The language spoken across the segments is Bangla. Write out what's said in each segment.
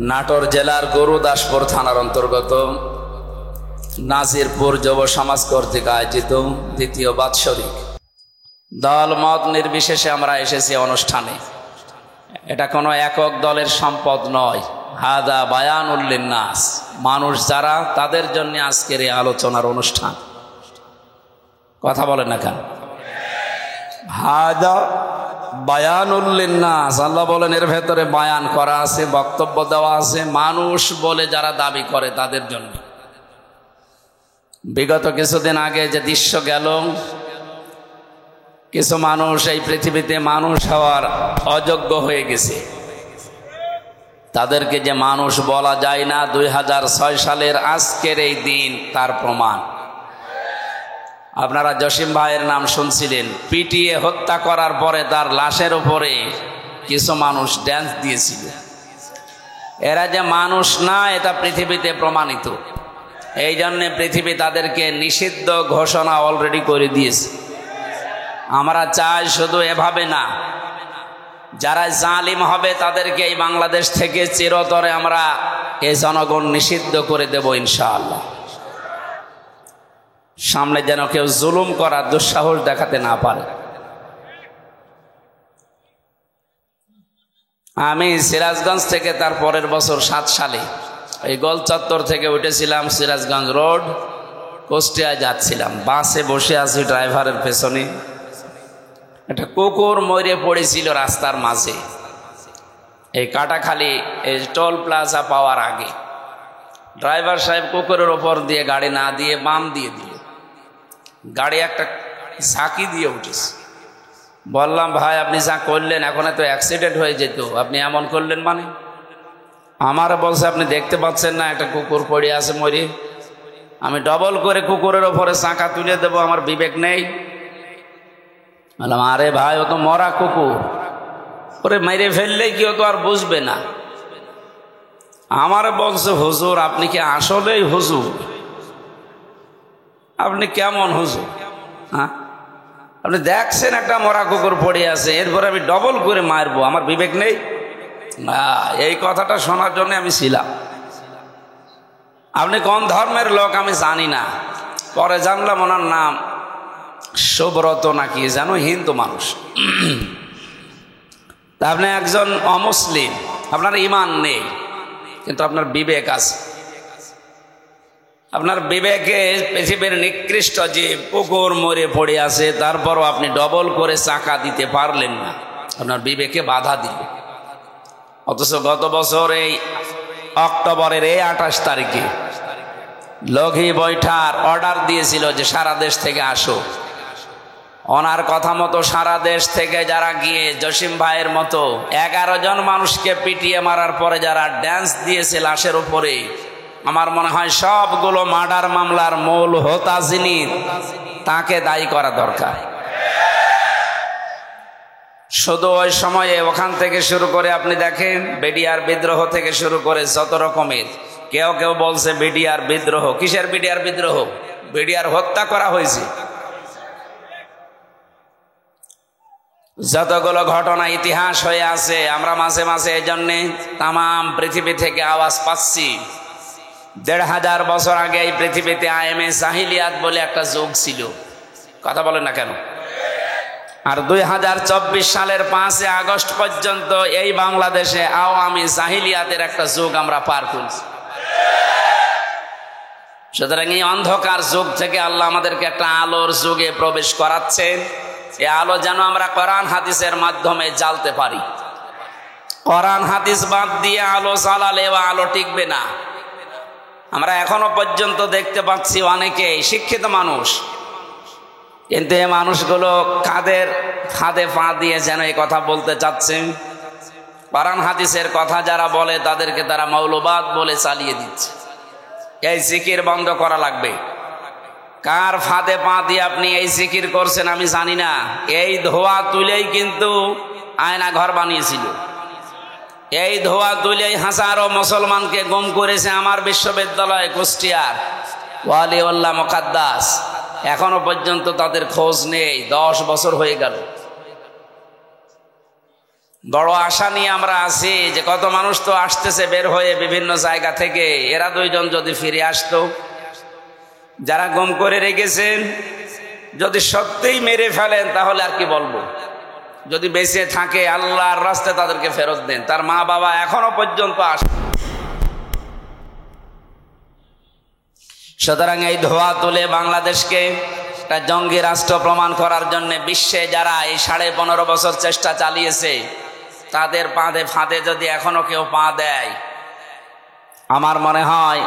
নাটোর জেলার গরুদাসপুর থানার অন্তর্গত নাজিরপুর যুব সমাজ কর্তৃক আয়োজিত দ্বিতীয় বাৎসরিক দল মত নির্বিশেষে আমরা এসেছি অনুষ্ঠানে। এটা কোনো একক দলের সম্পদ নয়, হাদা বায়ানুল লিন্নাস, মানুষ যারা তাদের জন্য আজকের এই আলোচনার অনুষ্ঠান। কথা বলেন না কেন? হাদা বায়ানুল লিন্নাস, আল্লাহ বলেন এর ভেতরে বায়ান করা আছে, বক্তব্য দেওয়া আছে মানুষ বলে যারা দাবি করে তাদের জন্য। বিগত কিছুদিন আগে যে দৃশ্য গেল, কিছু মানুষ এই পৃথিবীতে মানুষ হওয়ার অযোগ্য হয়ে গেছে, তাদেরকে যে মানুষ বলা যায় না, 2006 সালের আজকের এই দিন তার প্রমাণ। আপনারা জসিম ভাইয়ের নাম শুনছিলেন, পিটিয়ে হত্যা করার পরে তার লাশের উপরে কিছু মানুষ ড্যান্স দিয়েছিল। এরা যে মানুষ না এটা পৃথিবীতে প্রমাণিত, এই জন্যে পৃথিবী তাদেরকে নিষিদ্ধ ঘোষণা অলরেডি করে দিয়েছে। আমরা চাই শুধু এভাবে না, যারা জালিম হবে তাদেরকে এই বাংলাদেশ থেকে চিরতরে আমরা এই জনগণ নিষিদ্ধ করে দেব ইনশাআল্লাহ। সামনে যেন কেউ জুলুম করার দুঃসাহস দেখাতে না পারে। আমি সিরাজগঞ্জ থেকে তার পরের বছর 7 সালে এই গোল চত্বর থেকে উঠেছিলাম সিরাজগঞ্জ রোড, কুষ্টিয়া যাচ্ছিলাম। বাসে বসে আছি ড্রাইভারের পেছনে, একটা কুকুর মরে পড়েছিল রাস্তার মাঝে, এই কাটাখালী এই টোল প্লাজা পাওয়ার আগে। ড্রাইভার সাহেব কুকুরের ওপর দিয়ে গাড়ি না দিয়ে বাম দিয়ে দিল, গাড়ি একটা ঝাঁকি দিয়ে উঠেছে। বললাম ভাই আপনি যা করলেন এখন তো অ্যাক্সিডেন্ট হয়ে যেত, আপনি এমন করলেন মানে? আমার বলছে আপনি দেখতে পাচ্ছেন না একটা কুকুর পড়ে আছে মরে, আমি ডবল করে কুকুরের ওপরে চাকা তুলে দেবো, আমার বিবেক নেই? বললাম আরে ভাই ও তো মরা কুকুর, ওরে মেরে ফেললেই কি ও তো আর বুঝবে না। আমার বলছে হুজুর আপনি কি আসলেই হুজুর? আপনি কেমন হুজুর? হ্যাঁ, আপনি দেখছেন একটা মরা কুকুর পড়ে আছে, এরপরে আমি ডবল করে মারবো, আমার বিবেক নেই? না, এই কথাটা শোনার জন্য আমি ছিলাম। আপনি কোন ধর্মের লোক আমি জানি না, পরে জানলাম ওনার নাম সুব্রত নাকি জানো, হিন্দু মানুষ। তা আপনি একজন অমুসলিম, আপনার ঈমান নেই কিন্তু আপনার বিবেক আছে। আপনার বিবেকে পৃথিবীর নিকৃষ্ট যে কুকুর মরে পড়ে আছে, তারপরও আপনি ডবল করে চাকা দিতে পারলেন না, আপনার বিবেকে বাধা দিল। অথচ গত বছর এই অক্টোবরের এই 28 তারিখে লঘি বৈঠার অর্ডার দিয়েছিল যে সারা দেশ থেকে আসো। ওনার কথা মতো সারা দেশ থেকে যারা গিয়ে জসিম ভাইয়ের মতো 11 জন মানুষকে পিটিয়ে মারার পরে যারা ড্যান্স দিয়েছে লাশের উপরে, আমার মনে হয় সবগুলো মার্ডার মামলার মূল হোতা যিনি তাকে দায়ী করা দরকার। শুধু ওই সময়ে ওখান থেকে শুরু করে আপনি দেখেন বিডিআর বিদ্রোহ থেকে শুরু করে যত রকমের, কেউ কেউ বলছে বিডিআর বিদ্রোহ। কিসের বিডিআর বিদ্রোহ? বিডিআর হত্যা করা হয়েছে। যতগুলো ঘটনা ইতিহাস হয়ে আছে, আমরা মাঝে মাঝে এই জন্যে তামাম পৃথিবী থেকে আওয়াজ পাচ্ছি। 1500 বছর আগে এই পৃথিবীতে আইএমএ জাহিলিয়াত বলে একটা যুগ ছিল। কথা বলেন না কেন? আর 2024 সালের 5 আগস্ট পর্যন্ত এই বাংলাদেশে আওয়ামী জাহিলিয়াতের একটা যুগ আমরা পার করছি। সুতরাং এই অন্ধকার যুগ থেকে আল্লাহ আমাদেরকে একটা আলোর যুগে প্রবেশ করাচ্ছেন। এই আলো যেন আমরা কোরআন হাদিসের মাধ্যমে জ্বালতে পারি। কোরআন হাদিস বাদ দিয়ে আলো জ্বালালে আলো টিকবে না। আমরা এখনো পর্যন্ত দেখতে পাচ্ছি অনেকেই শিক্ষিত মানুষ, কিন্তু এই মানুষগুলো কাদের ফাঁদে পা দিয়ে যেন এই কথা বলতে চাচ্ছেন। কোরআন হাদিসের কথা যারা বলে তাদেরকে তারা মৌলবাদ বলে চালিয়ে দিচ্ছে। এই জিকির বন্ধ করা লাগবে। কার ফাঁদে পা দিয়ে আপনি এই জিকির করছেন আমি জানি না। এই ধোয়া তুলেই কিন্তু আয়না ঘর বানিয়েছিল, এই ধোয়া তুলেই হাজারো মুসলমানকে গুম করেছে আমার বিশ্ববিদ্যালয় কুষ্টিয়ার ওয়ালিউল্লাহ মুকাদ্দাস। এখনো পর্যন্ত তাদের খোঁজ নেই, 10 বছর হয়ে গেল। বড় আশা নিয়ে আমরা আছি যে কত মানুষ তো আসতেছে বের হয়ে বিভিন্ন জায়গা থেকে, এরা দুইজন যদি ফিরে আসতো, যারা গুম করে রেখেছেন যদি সত্যিই মেরে ফেলেন তাহলে আর কি বলবো। যদি বেঁচে থাকে আল্লাহর রাস্তায় তাদেরকে ফেরত দেন। তার মা বাবা এখনো পর্যন্ত আসে। সুতরাং এই ধোয়া তুলে বাংলাদেশকে একটা জঙ্গি রাষ্ট্র প্রমাণ করার জন্য বিশ্বে যারা এই 15.5 বছর চেষ্টা চালিয়েছে, তাদের ফাঁদে যদি এখনো কেউ পা দেয়, আমার মনে হয়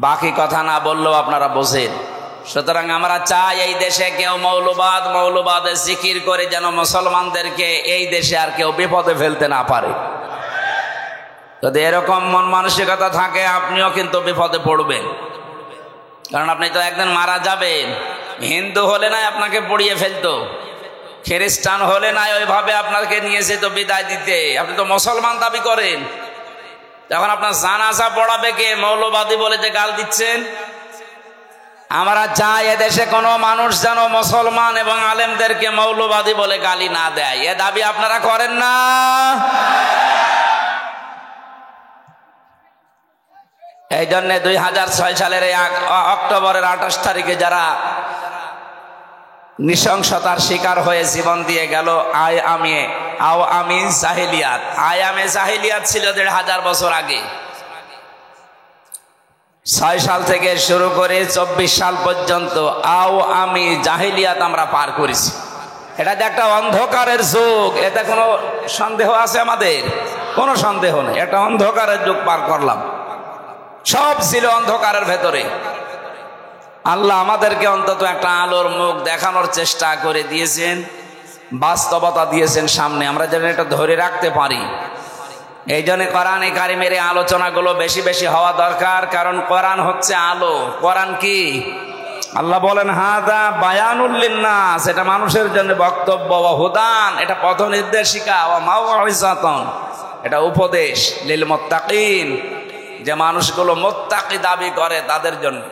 বাকি কথা না বললেও আপনারা বোঝেন। সুতরাং আমরা চাই এই দেশে কেউ মৌলবাদের জিকির করে যেন মুসলমানদেরকে এই দেশে আর কেউ বিপদে ফেলতে না পারে। যদি এরকম মন মানসিকতা থাকে আপনিও কিন্তু বিপদে পড়বেন, কারণ আপনি তো একদিন মারা যাবেন। হিন্দু হলে না আপনাকে পুড়িয়ে ফেলতো, খ্রিস্টান হলে না ওইভাবে আপনাকে নিয়েছে তো বিদায় দিতে। আপনি তো মুসলমান দাবি করেন, তখন আপনার জানাজা পড়াবে কে? মৌলবাদী বলে যে গাল দিচ্ছেন। আমরা চাই এদেশে কোনো মানুষ যেন মুসলমান এবং আলেমদেরকে মৌলবাদী বলে গালি না দেয়। এ দাবি আপনারা করেন না? এই জন্য 2006 সালের অক্টোবরের 28 তারিখে যারা নৃশংসতার শিকার হয়ে জীবন দিয়ে গেল, আওয়ামী জাহিলিয়াত ছিল 1500 বছর আগে। 6 সাল থেকে শুরু করে 24 সাল পর্যন্ত আওয়ামী জাহিলিয়াত আমরা পার করেছি। এটা যে একটা অন্ধকারের যুগ, এতে কোনো সন্দেহ আছে আমাদের? কোনো সন্দেহ নেই, একটা অন্ধকারের যুগ পার করলাম। সব ছিল অন্ধকারের ভেতরে। আল্লাহ আমাদেরকে অন্তত একটা আলোর মুখ দেখানোর চেষ্টা করে দিয়েছেন, বাস্তবতা দিয়েছেন সামনে, আমরা যেন এটা ধরে রাখতে পারি। এই জন্য কোরআনে কারিমের আলোচনাগুলো বেশি বেশি হওয়া দরকার, কারণ কোরআন হচ্ছে আলো। কোরআন কি? আল্লাহ বলেন হাদা বায়ানুল লিন্নাস, এটা মানুষের জন্য বক্তব্য। ওয়া হুদান, এটা পথ নির্দেশিকা। ওয়া মাউইযাতুন, এটা উপদেশ। লিল মুত্তাকিন, যে মানুষগুলো মুত্তাকি দাবি করে তাদের জন্য।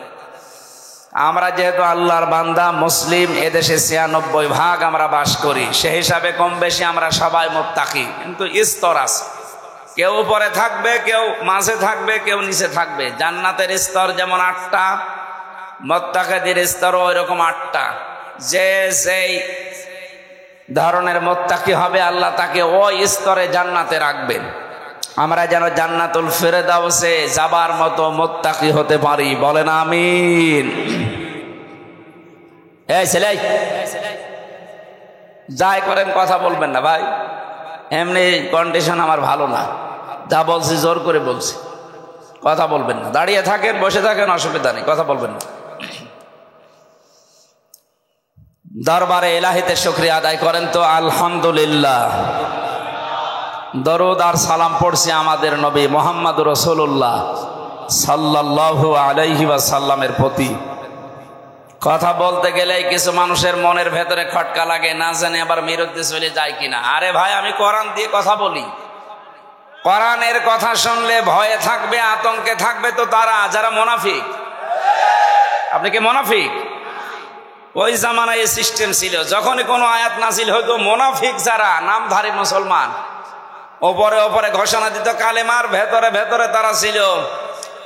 আমরা যেহেতু আল্লাহর বান্দা মুসলিম, এদেশে 96% আমরা বাস করি, সেই হিসাবে কম বেশি আমরা সবাই মুত্তাকি। কিন্তু স্তর আছে, কেউ উপরে থাকবে, কেউ মাঝে থাকবে, কেউ নিচে থাকবে। জান্নাতের স্তর যেমন 8টা, মুত্তাকিদের স্তরও ওইরকম 8টা। যে যেই ধরনের মুত্তাকি হবে আল্লাহ তাকে ওই স্তরে জান্নাতে রাখবেন। আমরা যেন জান্নাতুল ফেরদাউসে যাবার মতো মুত্তাকি হতে পারি, বলেন আমিন। এই ছেলে যাই করেন কথা বলবেন না ভাই, এমনি কন্ডিশন আমার ভালো না। যা বলছি জোর করে বলছি, কথা বলবেন না। দাঁড়িয়ে থাকেন, বসে থাকেন, অসুবিধা নেই, কথা বলবেন না। দরবারে ইলাহিতে শুকরিয়া আদায় করেন তো আলহামদুলিল্লাহ। দরুদ আর সালাম পড়ছি আমাদের নবী মুহাম্মদুর রাসূলুল্লাহ সাল্লাল্লাহু আলাইহি ওয়াসাল্লামের প্রতি। কথা বলতে গেলেই কিছু মানুষের মনের ভেতরে খটকা লাগে, না জানে আবার বিরুদ্ধে চলে যায় কিনা। আরে ভাই, আমি কোরআন দিয়ে কথা বলি। কোরআনের কথা শুনলে ভয়ে থাকবে, আতঙ্কে থাকবে তো তারা যারা মুনাফিক। আপনি কি মুনাফিক? ওই জামানায় এই সিস্টেম ছিল, যখনই কোনো আয়াত নাজিল হইতো মুনাফিক যারা নামধারী মুসলমান ওপরে ওপরে ঘোষণা দিত কালেমার, ভেতরে ভেতরে তারা ছিল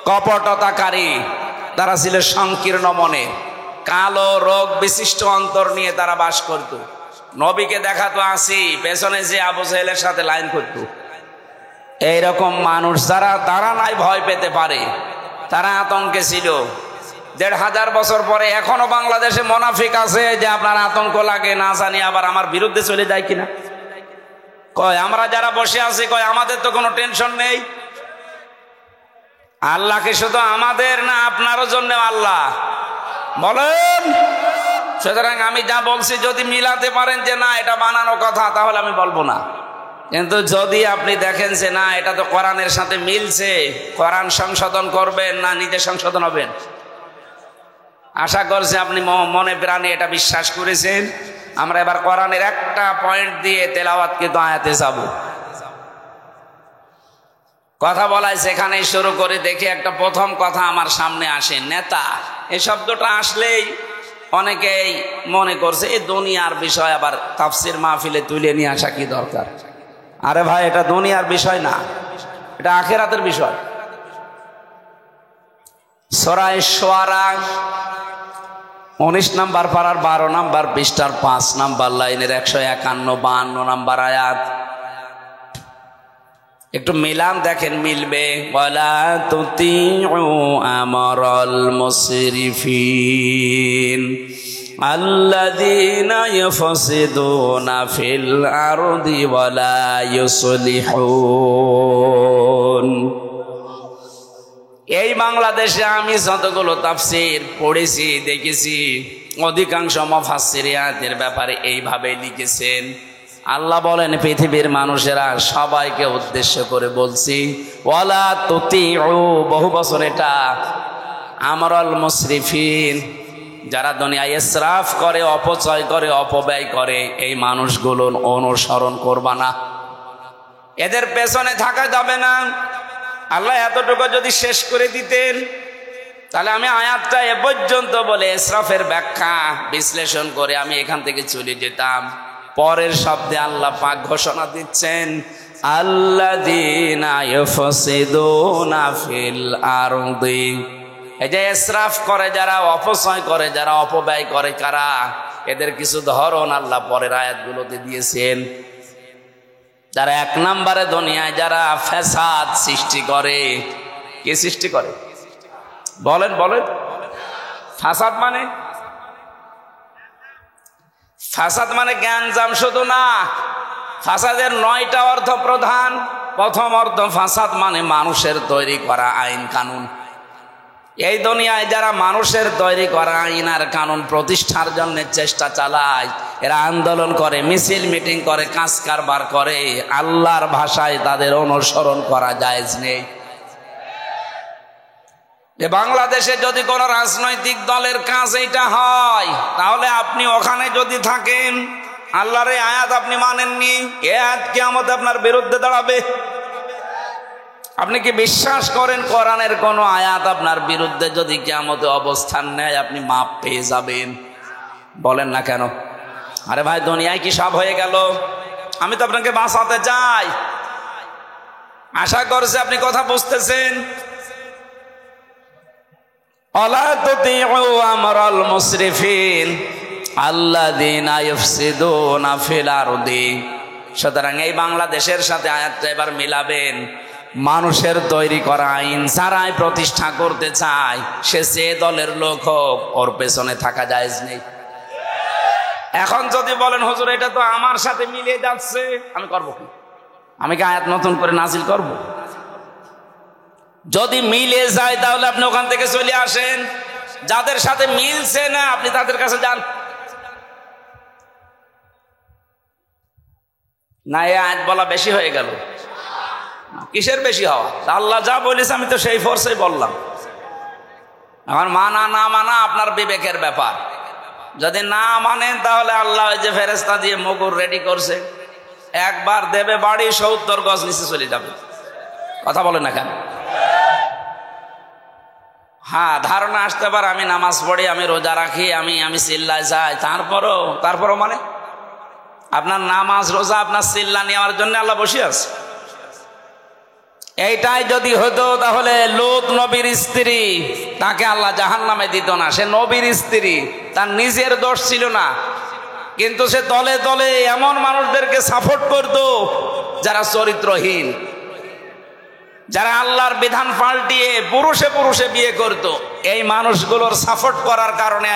কপটতাকারী, তারা ছিল সংকীর্ণ মনে, কালো রোগ বিশিষ্ট অন্তর নিয়ে তারা বাস করত। নবীকে দেখাতো আসি, পেছনে যে আবু জাহেলের সাথে লাইন করত। এইরকম মানুষ যারা, তারা নাই ভয় পেতে পারে, তারা আতঙ্কে ছিল। 1500 বছর পরে এখনো বাংলাদেশে মুনাফিক আছে যে আপনার আতঙ্ক লাগে, না জানি আবার আমার বিরুদ্ধে চলে যায় কিনা। কয় আমরা যারা বসে আছি, কয় আমাদের তো কোনো টেনশন নেই। আল্লাহকে শুধু আমাদের না আপনারও জন্য আল্লাহ বলেন। সুতরাং আমি যা বলছি যদি মিলাতে পারেন যে না এটা বানানো কথা, তাহলে আমি বলবো না। কিন্তু যদি আপনি দেখেন যে না এটা তো কোরআনের সাথে মিলছে, কোরআন সংশোধন করবেন, না নিজে সংশোধন হবেন। আশা করছি আপনি মনে প্রাণে এটা বিশ্বাস করেছেন। আমরা এবার কোরআনের একটা পয়েন্ট দিয়ে তেলাওয়াত কিন্তু আয়াতে যাব। কথা বলায় সেখানে শুরু করে দেখি একটা প্রথম কথা আমার সামনে আসে, নেতা। এই শব্দটা আসলেই অনেকেই মনে করছে এই দুনিয়ার বিষয় আবার তাফসির মাহফিলে তুলে নিয়ে আসা কি দরকার। আরে ভাই, এটা দুনিয়ার বিষয় না, এটা আখিরাতের বিষয়। সূরা শুআরা 19 নম্বর পারার 12 নম্বর পৃষ্ঠার 5 নম্বর লাইনের 151-52 নম্বর আয়াত। একটু মিলান দেখেন, মিলবে। ওয়ালা তুতিউ আমরাল মুসরিফিন আল্লাযীনা ইউফসিদুনা ফিল আরদি ওয়ালা ইউসলিহুন। এই বাংলাদেশে আমি যতগুলো তাফসীর পড়েছি দেখেছি, অধিকাংশ মুফাসসিরিয়াতের ব্যাপারে এইভাবে লিখেছেন। আল্লাহ বলেন, পৃথিবীর মানুষেরা সবাইকে উদ্দেশ্য করে বলছি, ওয়ালা তুতিউ, বহু বছর এটা, আমরাল মুসরিফিন, যারা দুনিয়ায় ইসরাফ করে, অপচয় করে, অপব্যয় করে, এই মানুষগুলোর অনুসরণ করবা না, এদের পেছনে থাকা যাবে না। আল্লাহ এতটুকু যদি শেষ করে দিতেন তাহলে আমি আয়াতটা এ পর্যন্ত বলে ইসরাফের ব্যাখ্যা বিশ্লেষণ করে আমি এখান থেকে চলে যেতাম। পরের শব্দে আল্লাহ পাক ঘোষণা দিচ্ছেন, আল্লাযীনা ইউফসিদুনা ফিল আরদি। এই যে ইসরাফ করে যারা, অপচয় করে যারা, অপব্যয় করে কারা, এদের কিছু ধরন আল্লাহ পরের আয়াতগুলোতে দিয়েছেন। যারা 1 নম্বরে দুনিয়ায় যারা ফ্যাসাদ সৃষ্টি করে। কি সৃষ্টি করে বলেন বলেন? ফাসাদ মানে, ফাসাদ মানে জ্ঞানজাম শুধু না, ফাসাদের 9টা অর্থ প্রধান। প্রথম অর্থ, ফাসাদ মানে মানুষের তৈরি করা আইন কানুন। এই দুনিয়ায় যারা মানুষের তৈরি করা আইন আর কানুন প্রতিষ্ঠার জন্য চেষ্টা চালায়, এরা আন্দোলন করে, মিছিল মিটিং করে, কাজ কারবার করে, আল্লাহর ভাষায় তাদের অনুসরণ করা জায়েজ নেই। বাংলাদেশে যদি কোন রাজনৈতিক দলের কাজ এটা হয়, তাহলে আপনি ওখানে যদি থাকেন, আল্লাহর এই আয়াত আপনি মানেননি, এই আয়াত কিয়ামতে আপনার বিরুদ্ধে দাঁড়াবে। আপনি কি বিশ্বাস করেন কোরআনের কোন আয়াত আপনার বিরুদ্ধে যদি কিয়ামতে অবস্থান নেয় আপনি মাপ পেয়ে যাবেন? বলেন না কেন? আরে ভাই, দুনিয়ায় কি সব হয়ে গেল? আমি তো আপনাকে বাঁচাতে চাই, আশা করছি আপনি কথা বুঝতেছেন। ওয়ালা তুতিউ আমরাল মুসরিফিন আল্লাযীনা ইউফসিদুনা ফিল আরদি। সুতরাং এই বাংলাদেশের সাথে আয়াতটা এবার মিলাবেন। মানুষের তৈরি করা আইন যারাই প্রতিষ্ঠা করতে চায়, সে যে দলের লোক হোক, ওর পেছনে থাকা জায়েজ নেই। এখন যদি বলেন, হুজুর এটা তো আমার সাথে মিলে যাচ্ছে, আমি করব কি? আমি কি আয়াত নতুন করে নাজিল করব? যদি মিলে যায় তাহলে আপনি ওখান থেকে চলে আসেন। যাদের সাথে মিলছে না আপনি তাদের কাছে যান। না, এই আয়াত বলা বেশি হয়ে গেল। কিসের বেশি হওয়া? আল্লাহ যা বলেছে আমি তো সেই ফোর্সেই বললাম। এখন মানা না মানা আপনার বিবেকের ব্যাপার। যদি না মানেন তাহলে আল্লাহ যে ফেরেশতা দিয়ে মুগুর রেডি করছে, একবার দেবে বাড়ি, 70 গজ নিচে চলে যাবে। কথা বলেন না কেন? হ্যাঁ, ধারণা আসতে পারে আমি নামাজ পড়ি, আমি রোজা রাখি, আমি চিল্লায় যাই, তারপরও মানে আপনার নামাজ রোজা আপনার চিল্লা নেওয়ার জন্য আল্লাহ বসে আছে। এইটাই যদি হতো তাহলে লূত নবীর স্ত্রী, তাকে আল্লাহ জাহান্নামে দিত না। সে নবীর স্ত্রী, তার নিজের দোষ ছিল না, কিন্তু সে তলে তলে এমন মানুষদেরকে সাপোর্ট করত যারা চরিত্রহীন, যারা আল্লাহর বিধান পাল্টিয়ে পুরুষে পুরুষে বিয়ে করত। এই মানুষগুলোর সাপোর্ট করার কারণে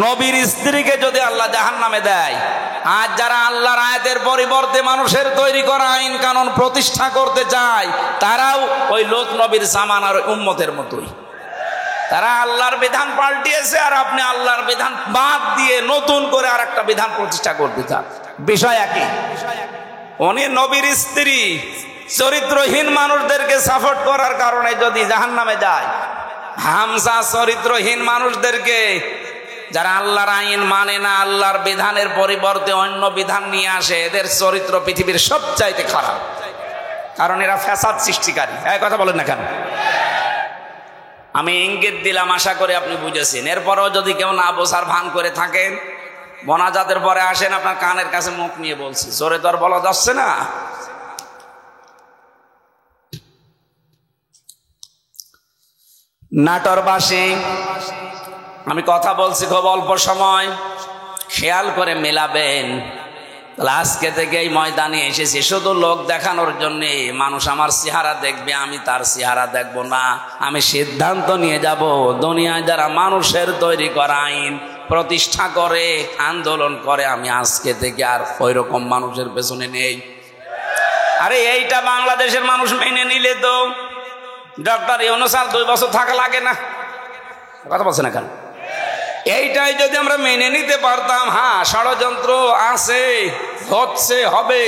নবীর স্ত্রীকে যদি আল্লাহ জাহান্নামে দেয়, আজ যারা আল্লাহর আয়াতের পরিবর্তে মানুষের তৈরি করা আইন কানুন প্রতিষ্ঠা করতে চায়, তারাও ওই লূত নবীর জামানার উম্মতের মতোই। তারা আল্লাহর বিধান পাল্টিয়েছে, আর আপনি আল্লাহর বিধান বাদ দিয়ে নতুন করে আর একটা বিধান প্রতিষ্ঠা করতে চান। বিষয় একই। উনি নবীর স্ত্রী, চরিত্রহীন মানুষদেরকে সাপোর্ট করার কারণে যদি জাহান্নামে যায়, হামজা চরিত্রহীন মানুষদেরকে, যারা আল্লাহর আইন মানে না, আল্লাহর বিধানের পরিবর্তে অন্য বিধান নিয়ে আসে, এদের চরিত্র পৃথিবীর সবচাইতে খারাপ, কারণ এরা ফ্যাসাদ সৃষ্টিকারী। এই কথা বলেন না কেন? আমি ইঙ্গিত দিলাম, আশা করি আপনি বুঝেছেন। এরপরেও যদি কেউ না বোঝার ভান করে থাকেন, মোনাজাতের পরে আসেন, আপনার কানের কাছে মুখ নিয়ে বলছি, জোরে তো আর বলা যাচ্ছে না। নাটোরবাসী, আমি কথা বলছি খুব অল্প সময়, খেয়াল করে মেলাবেন। আজকে থেকে এই ময়দানে এসেছি শুধু লোক দেখানোর জন্যে। মানুষ আমার চেহারা দেখবে, আমি তার চেহারা দেখব না। আমি সিদ্ধান্ত নিয়ে যাব, দুনিয়ায় যারা মানুষের তৈরি করা আইন প্রতিষ্ঠা করে, আন্দোলন করে, আমি আজকে থেকে আর ওই রকম মানুষের পেছনে নেই। আরে এইটা বাংলাদেশের মানুষ মেনে নিলে তো ডক্টর ইউনূস আর 2 বছর থাকা লাগে না। কথা বলছে না কেন? এইটাই যদি আমরা মেনে নিতে পারতাম, হ্যাঁ ষড়যন্ত্র আছে, হচ্ছে, হবে।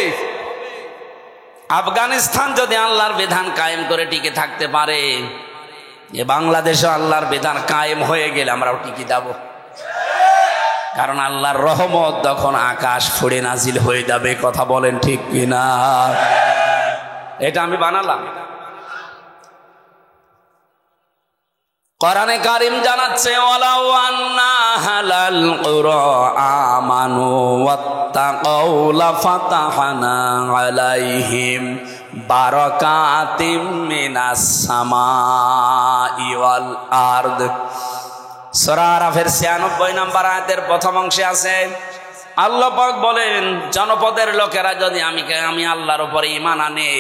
আফগানিস্তান যদি আল্লাহর বিধান কায়েম করে টিকে থাকতে পারে, এ বাংলাদেশে আল্লাহর বিধান কায়েম হয়ে গেলে আমরাও টিকে যাব। কারণ আল্লাহর রহমত তখন আকাশ ফুঁড়ে নাজিল হয়ে যাবে। কথা বলেন ঠিক কিনা? এটা আমি বানালাম। কোরআনে কারীম জানাচ্ছে, ওয়ালাউ আন্না হালাল কুরা আমানু ওয়াত্তাকাউ লাফাতাহনা আলাইহিম বারাকাতিম মিনাস সামাই ওয়াল আরদ। সূরা আরাফের 96 নম্বর আয়াতের প্রথম অংশে আছে, আল্লাহ পাক বলেন, জনপদের লোকেরা যদি আমি আল্লাহর উপরে ঈমান আনে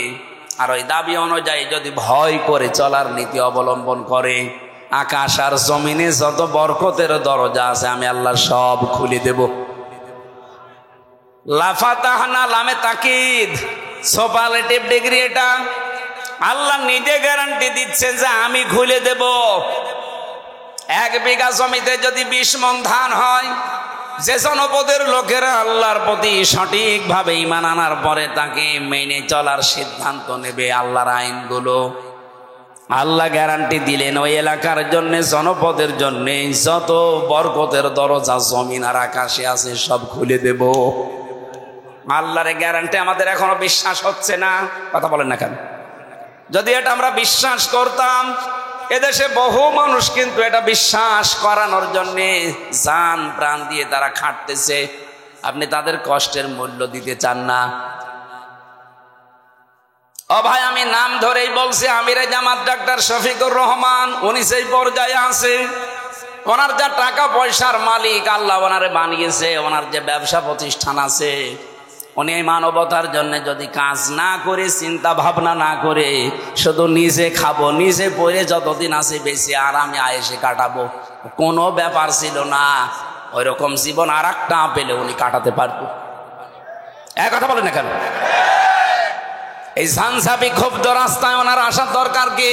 আর ওই দাবি অনুযায়ী যদি ভয় করে চলার নীতি অবলম্বন করে, আকাশ আর জমিনে যত বরকতের দরজা আছে আমি আল্লাহ সব খুলে দেব। লাফাতাহনা, লামে তাকিদ, সুপারলেটিভ ডিগ্রি। এটা আল্লাহ নিজে গ্যারান্টি দিচ্ছে যে আমি খুলে দেব। 1 বিঘা জমিতে যদি 20 মণ ধান হয়, যে জনপদের লোকেরা আল্লাহর প্রতি সঠিকভাবে ঈমান আনার পরে তাকে মেনে চলার সিদ্ধান্ত নেবে আল্লাহর আইনগুলো, আল্লাহ গ্যারান্টি দিলেন ওই এলাকার জন্য, জনপদের জন্য যত বরকতের দরজা জমিন আর আকাশে আছে সব খুলে দেব। আল্লাহর গ্যারান্টি আমাদের এখনো বিশ্বাস হচ্ছে না। কথা বলেন না কেন? যদি এটা আমরা বিশ্বাস করতাম, এদেশে বহু মানুষ কিন্তু এটা বিশ্বাস করানোর জন্যে জান প্রাণ দিয়ে তারা খাটতেছে। আপনি তাদের কষ্টের মূল্য দিতে চান না। ও ভাই, আমি নাম ধরেই বলছি, আমিরে জামাত ডাক্তার শফিকুর রহমান, উনি সেই পর্যায়ে আছে। ওনার যা টাকা পয়সার মালিক, আল্লাহ ওনারে বানিয়েছে, ওনার যে ব্যবসা প্রতিষ্ঠান আছে, উনি এই মানবতার জন্য যদি কাজ না করে, চিন্তা ভাবনা না করে, শুধু নিজে খাবো, নিজে পরে যতদিন আছে বেশি আরামে আয়েসে কাটাবো, কোনো ব্যাপার ছিল না। ওই রকম জীবন আর একটা পেলে উনি কাটাতে পারবো। এক কথা বলেন না কেন? এই ঝানঝাপি ক্ষুব্ধ রাস্তায় ওনার আসার দরকার কি?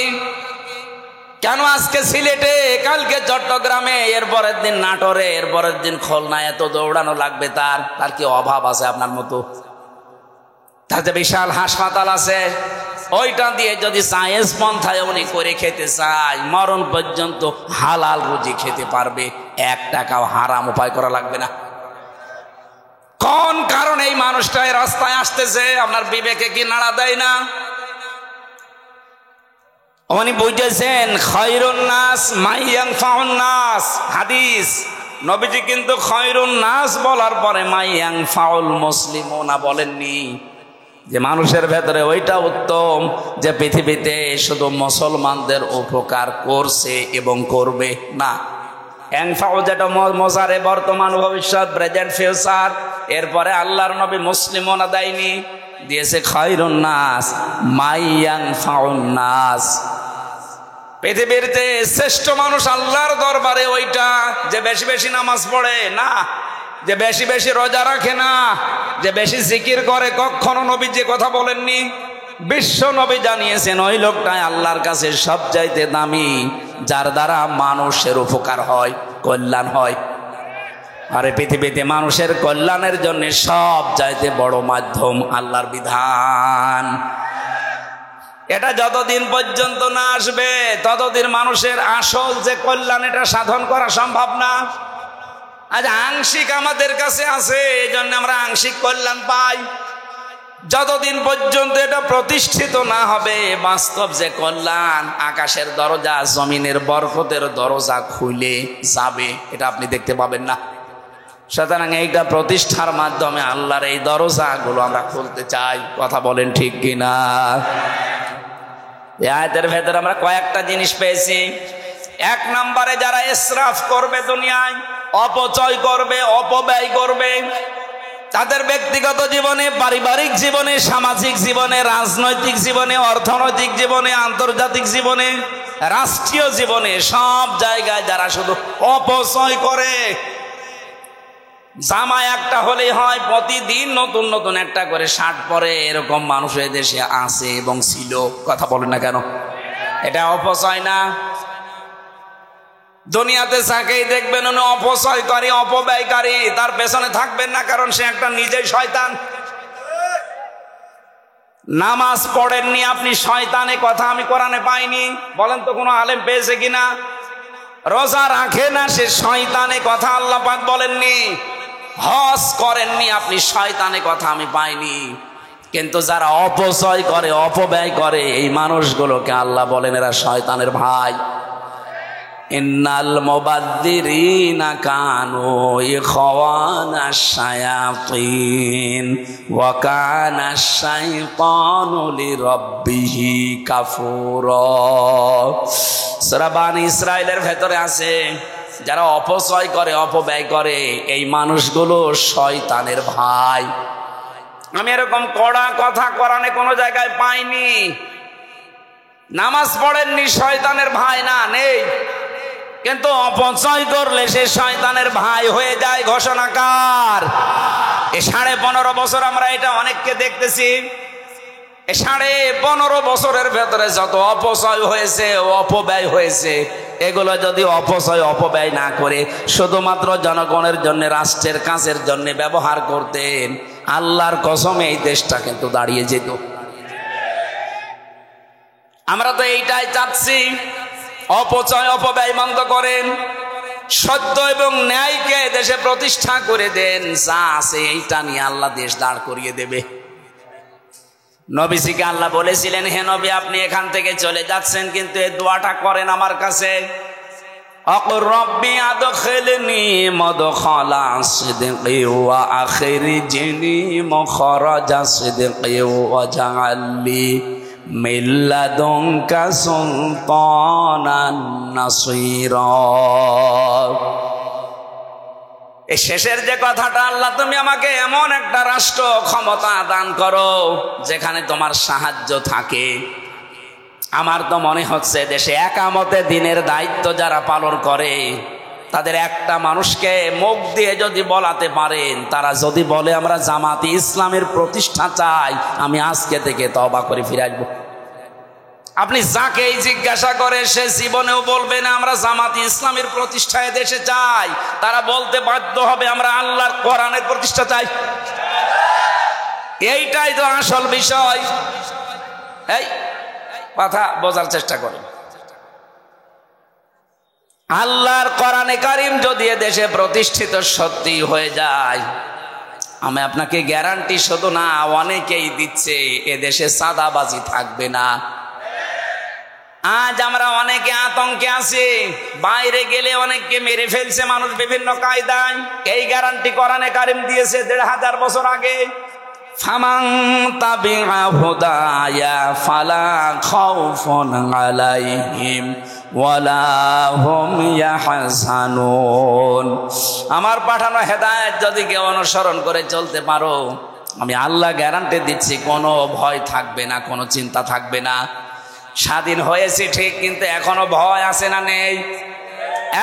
কেন আজকে সিলেটে, কালকে চট্টগ্রামে, এরপরের দিন নাটোরে, এরপরের দিন খুলনায় এত দৌড়ানো লাগবে? তার কি অভাব আছে আপনার মতো? তাতে বিশাল হাসপাতাল আছে, ওইটা দিয়ে যদি সায়েন্স পন্থায় উনি করে খেতে চায়, মরণ পর্যন্ত হালাল রুজি খেতে পারবে, 1 টাকাও হারাম উপায় করা লাগবে না। কোন কারণে এই মানুষটা এই রাস্তায় আসতেছে? আপনার বিবেকে কি নাড়া দেয় না? উনি বুঝেছেন, খায়রুন নাস মাইয়ানফাউন নাস। হাদিস, নবীজি কিন্তু খায়রুন নাস বলার পরে মাইয়ানফাউল মুসলিমুনা বলেননি, যে মানুষের ভেতরে ওইটা উত্তম যে পৃথিবীতে শুধু মুসলমানদের উপকার করছে এবং করবে না। এনফাউ যেটা মোজারে, বর্তমান, ভবিষ্যৎ, প্রেজেন্ট, ফিউচার। এরপরে আল্লাহর নবী মুসলিমুনা দেয়নি, দিয়েছে খায়রুন নাস মাইয়ানফাউন নাস। পৃথিবীতে শ্রেষ্ঠ মানুষ আল্লাহর দরবারে ওইটা যে বেশি বেশি নামাজ পড়ে না, যে বেশি বেশি রোজা রাখে না, যে বেশি জিকির করে। কখনো নবী যে কথা বলেননি, বিশ্ব নবী জানিয়েছেন ওই লোকটাই আল্লাহর কাছে সবচাইতে দামি, যার দ্বারা মানুষের উপকার হয়, কল্যাণ হয়। আরে পৃথিবীতে মানুষের কল্যাণের জন্য সব চাইতে বড় মাধ্যম আল্লাহর বিধান। এটা যতদিন পর্যন্ত না আসবে ততদিন মানুষের আসল যে কল্যাণ এটা সাধন করা সম্ভব না। আজ আংশিক আমাদের কাছে আছে, এই জন্য আমরা আংশিক কল্যাণ পাই। যতদিন পর্যন্ত এটা প্রতিষ্ঠিত না হবে, বাস্তব যে কল্যাণ, আকাশের দরজা জমিনের বরকতের দরজা খুলে যাবে, এটা আপনি দেখতে পাবেন না। সুতরাং এইটা প্রতিষ্ঠার মাধ্যমে আল্লাহর এই দরজাগুলো আমরা খুলতে চাই। কথা বলেন ঠিক কিনা? এই আয়াতের ভেতরে আমরা কয়েকটা জিনিস পেয়েছি। এক নম্বরে, যারা ইসরাফ করবে দুনিয়ায়, অপচয় করবে, অপব্যয় করবে, তাদের ব্যক্তিগত জীবনে, পারিবারিক জীবনে, সামাজিক জীবনে, রাজনৈতিক জীবনে, অর্থনৈতিক জীবনে, আন্তর্জাতিক জীবনে, রাষ্ট্রীয় জীবনে, সব জায়গায় যারা শুধু অপচয় করে, জামা একটা হলেই হয়, প্রতিদিন নতুন নতুন একটা করে শার্ট পরে, এরকম মানুষ এই দেশে আছে এবং ছিল। কথা বলেন না কেন? এটা অপচয় না? দুনিয়াতে যাকেই দেখবেন উনি অপচয়কারী, অপব্যয়কারী, তার পেছনে থাকবেন না, কারণ সে একটা নিজেই শয়তান। নামাজ পড়েননি আপনি, শয়তানে কথা আমি কোরআনে পাইনি, বলেন তো কোনো আলেম পেয়েছে কিনা? রোজা রাখে না, সে শয়তানে কথা আল্লাহ পাক বলেননি। হজ করেননি আপনি, শয়তানে কথা আমি পাইনি। কিন্তু যারা অপচয় করে, অপব্যয় করে, এই মানুষগুলোকে আল্লাহ বলেন এরা শয়তানের ভাই। ইন্নাল মুবাদ্দিরিনা কানু ইখওয়ানাশ শায়াতিন ওয়া কানাশ শাইতানু লিরাব্বিহি কাফুরা। সূরা বানী ইসরাইলের ভেতরে আছে, যারা অপচয় করে, অপব্যয় করে, এই মানুষগুলো শয়তানের ভাই। আমি এরকম কড়া কথা কোরআনে কোনো জায়গায় পাইনি। নামাজ পড়েননি, শয়তানের ভাই না, নেই। কিন্তু অপচয় করলে সে শয়তানের ভাই হয়ে যায়। ঘোষণাকার এই 15.5 বছর আমরা এটা অনেককে দেখতেছি। এই 15.5 বছরের ভেতরে যত অপচয় হয়েছে, অপব্যয় হয়েছে, এগুলো যদি অপচয় অপব্যয় না করে শুধুমাত্র জনগণের জন্য, রাষ্ট্রের কাজের জন্য ব্যবহার করতেন, আল্লাহর কসমে এই দেশটা কিন্তু দাঁড়িয়ে যেত। আমরা তো এইটাই চাচ্ছি, অপচয় অপব্যয় বন্ধ করেন, সত্য এবং ন্যায়কে দেশে প্রতিষ্ঠা করে দেন। যা আছে এইটা নিয়ে আল্লাহ দেশ দাঁড় করিয়ে দেবে। নবীজিকে আল্লাহ বলেছিলেন, হে নবী, আপনি এখান থেকে চলে যাচ্ছেন, কিন্তু এই দোয়াটা করেন আমার কাছে, আকুর রব্বি আদখিলনি মাদখালা সিদকি ওয়া আখরিজনি মুখরাজা সিদকি ওয়া জাআলনি মিন লাদুনকা সুলতানান নাসীরা। এই শেষের যে কথাটা, আল্লাহ তুমি আমাকে এমন একটা রাষ্ট্র ক্ষমতা দান করো যেখানে তোমার সাহায্য থাকে। আমার তো মনে হচ্ছে দেশে একামতে দিনের দায়িত্ব যারা পালন করে, তাদের একটা মানুষকে মুখ দিয়ে যদি বলাতে পারেন, তারা যদি বলে আমরা জামাতি ইসলামের প্রতিষ্ঠা চাই, আমি আজকে থেকে তওবা করে ফিরে আসবো। আপনি যাকেই জিজ্ঞাসা করে, সে জীবনেও বলবে না আমরা জামাতি ইসলামের প্রতিষ্ঠায় দেশে চাই। তারা বলতে বাধ্য হবে আমরা আল্লাহর কোরআনের প্রতিষ্ঠা চাই। এইটাই তো আসল বিষয়। এই কথা বোঝার চেষ্টা করেন। আল্লাহর কোরআনে কারীম যদি দেশে প্রতিষ্ঠিত সত্যি হয়ে যায়, আমি আপনাকে গ্যারান্টি শুধু না, অনেকেই দিচ্ছে, এ দেশে চাঁদাবাজি থাকবে না। আজ আমরা অনেকে আতঙ্কে আছি, বাইরে গেলে অনেককে মেরে ফেলছে মানুষ বিভিন্ন কায়দায়। এই গ্যারান্টি কোরআনে কারীম দিয়েছে 1500 বছর আগে। ফামান তাবিআ হুদায়া ফালা খাউফুন আলাইহিম ওয়ালা হুম ইয়াহজানুন। আমার পাঠানো হেদায়েত যদি কেউ অনুসরণ করে চলতে পারো, আমি আল্লাহ গ্যারান্টি দিচ্ছি কোনো ভয় থাকবে না, কোনো চিন্তা থাকবে না। স্বাধীন হয়েছে ঠিক, কিন্তু এখনো ভয় আছে না নেই?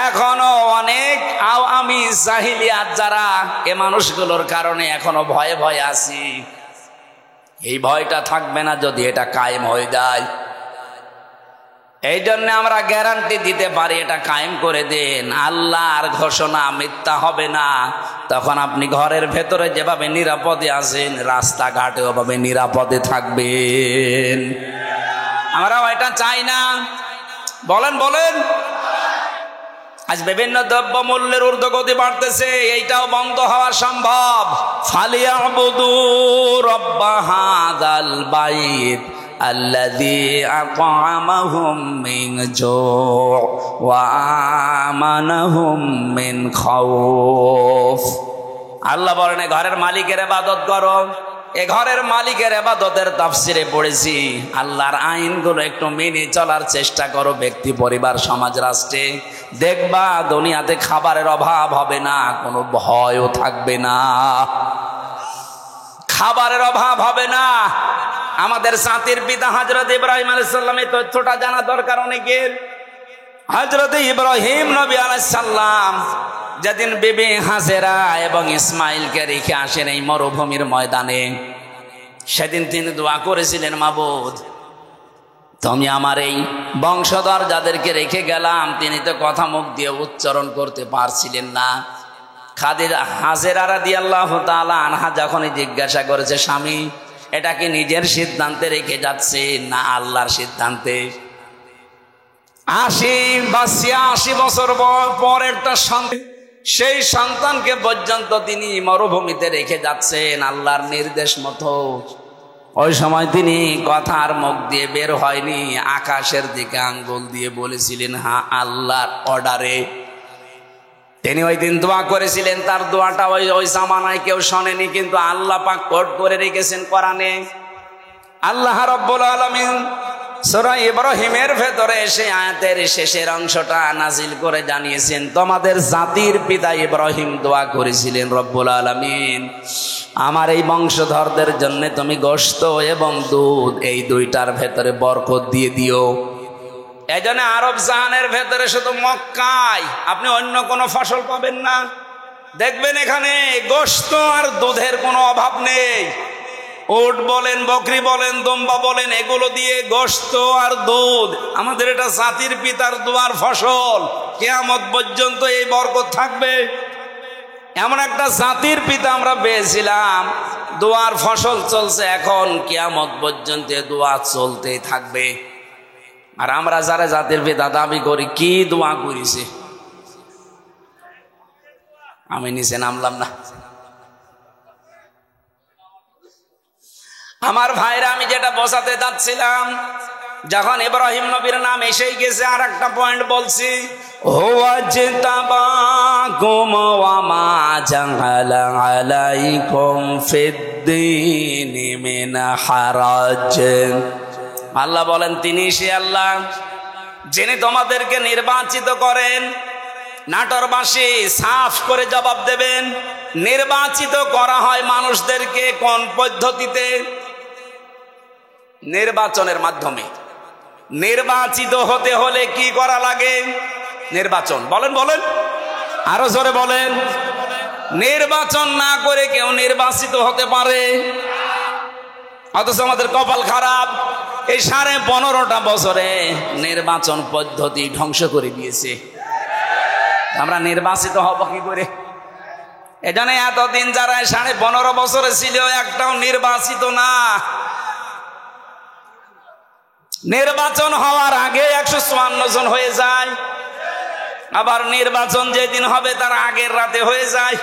এখনো অনেক আওয়ামী জাহিলিয়াত যারা, এ মানুষগুলোর কারণে এখনো ভয়ে ভয়ে আছি। এই ভয়টা থাকবে না যদি এটা কায়েম হয়ে যায়। এই জন্য আমরা গ্যারান্টি দিতে পারি, এটা কায়েম করে দেন। আল্লাহর ঘোষণা মিথ্যা হবে না। তখন আপনি ঘরের ভেতরে যেভাবে নিরাপদে আছেন, রাস্তাঘাটে ওভাবে নিরাপদে থাকবেন। আমরাও এটা চাই না? বলেন বলেন। আজ বিভিন্ন দ্রব্য মূল্যের ঊর্ধ্বগতি বাড়তেছে, এইটাও বন্ধ হওয়া সম্ভব। ফালিয়াবুদু রব্ব হাযাল বাইত আল্লাযী আত'আমাহুম মিন জু' ওয়া আমানাহুম মিন খাউফ। আল্লাহ বলেন, ঘরের মালিকের ইবাদত করো। এ ঘরের মালিকের ইবাদতের তাফসিরে পড়েছি, আল্লাহর আইনগুলো একটু মেনে চলার চেষ্টা করো ব্যক্তি, পরিবার, সমাজ, রাষ্ট্রে। দেখবা দুনিয়াতে খাবারের অভাব হবে না, কোনো ভয়ও থাকবে না, খাবারের অভাব হবে না। আমাদের জাতির পিতা হযরত ইব্রাহিম আলাইহিস সালাম, এই তথ্যটা জানা দরকার অনেকের। হযরত ইব্রাহিম নবী আলাইহিস সালাম যেদিন বিবি হাজেরা এবং ইসমাইলকে রেখে আসেন এই মরুভূমির ময়দানে, সেদিন তিনি দোয়া করেছিলেন, মাবুদ তুমি আমার এই বংশধর যাদেরকে রেখে গেলাম, তিনি তো কথা মুখ দিয়ে উচ্চারণ করতে পারছিলেন না। হাজেরা রাদিয়াল্লাহু তাআলা আনহা যখনই জিজ্ঞাসা করেছে, স্বামী এটা কি নিজের সিদ্ধান্তে রেখে যাচ্ছে না আল্লাহর সিদ্ধান্তে? ৮০ বছর পর একটা সন্তান, সেই সন্তানকে পর্যন্ত তিনি মরুভূমিতে রেখে যাচ্ছেন আল্লাহর নির্দেশ মতো। ওই সময় তিনি কথার মুখ দিয়ে বের হয়নি, আকাশের দিকে আঙ্গুল দিয়ে বলেছিলেন, হ্যাঁ আল্লাহর অর্ডারে। তিনি ওই দিন দোয়া করেছিলেন, তার দোয়াটা ওই জামানায় কেউ শোনেনি, কিন্তু আল্লাহ পাক কোট করে রেখেছেন কোরআনে। আল্লাহ রাব্বুল আলামিন সূরা ইব্রাহিমের ভেতরে সেই আয়াতের শেষের অংশটা নাজিল করে জানিয়েছেন, তোমাদের জাতির পিতা ইব্রাহিম দোয়া করেছিলেন, রব্বুল আলামিন আমার এই বংশধরদের জন্য তুমি গোশত এবং দুধ এই দুইটার ভেতরে বরকত দিয়ে দিও। এই জন্য আরব জাহানের ভেতরে শুধু মক্কায় আপনি অন্য কোনো ফসল পাবেন না। দেখবেন এখানে গোশত আর দুধের কোনো অভাব নেই। উট বলেন, বকরি বলেন, দম্বা বলেন, এগুলো দিয়ে গোশত আর দুধ, আমাদের এটা জাতির পিতার দোয়ার ফসল, কিয়ামত পর্যন্ত এই বরকত থাকবে। এমন একটা জাতির পিতা আমরা পেয়েছিলাম, দোয়ার ফসল চলছে এখন, কিয়ামত পর্যন্ত দোয়া চলতেই থাকবে। আর আমরা যারা জাতির পিতা দাবি করি, কি দোয়া করেছে? আমি নিচে নামলাম না। আমার ভাইরা, আমি যেটা বোঝাতে যাচ্ছিলাম, যখন ইব্রাহিম নবীর নাম এসেই গেছে, আর একটা পয়েন্ট বলছি, ওয়াজতাবাকুম ওয়া মা জাআলা আলাইকুম ফিদ্দীনি মিন হারাজ। আল্লাহ বলেন, তিনি সে আল্লাহ যিনি তোমাদেরকে নির্বাচিত করেন। নাটোরবাসী সাফ করে জবাব দেবেন, নির্বাচিত করা হয় মানুষদেরকে কোন পদ্ধতিতে? নির্বাচনের মাধ্যমে। নির্বাচিত হতে হলে কি করা লাগে? নির্বাচন। বলেন বলেন, আরো জোরে বলেন। নির্বাচন না করে কেউ নির্বাচিত হতে পারে? অথচ আমাদের কপাল খারাপ, এই 15.5 বছরে নির্বাচন পদ্ধতি ধ্বংস করে দিয়েছে। আমরা নির্বাচিত হব কি করে? এজন্য এতদিন যারা 15.5 বছরে ছিল, একটাও নির্বাচিত না। নির্বাচন হওয়ার আগে 154 জন হয়ে যায়, আবার নির্বাচন যেদিন হবে তার আগের রাতে হয়ে যায়।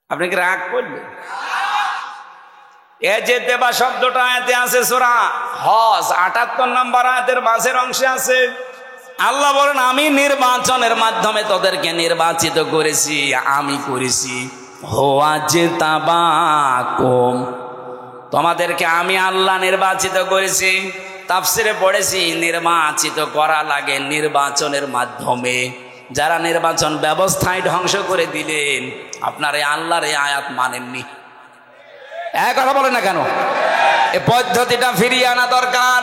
আপনি কি রাগ করলেন? এ যে দেবা শব্দটা আয়াতে আছে সূরা হজ 78 নম্বর আয়াতের মাঝের অংশে আছে। আল্লাহ বলেন, আমি নির্বাচনের মাধ্যমে তোদেরকে নির্বাচিত করেছি, আমি করেছি। ওয়াজতাবাকুম, তোমাদেরকে আমি আল্লাহ নির্বাচিত করেছি। তাফসিরে পড়েছি, নির্বাচিত করা লাগে নির্বাচনের মাধ্যমে। যারা নির্বাচন ব্যবস্থায় ধ্বংস করে দিলেন, আপনার এই আল্লাহর এই আয়াত মানেননি। এক কথা বলেন না কেন? এই পদ্ধতিটা ফিরিয়ে আনা দরকার।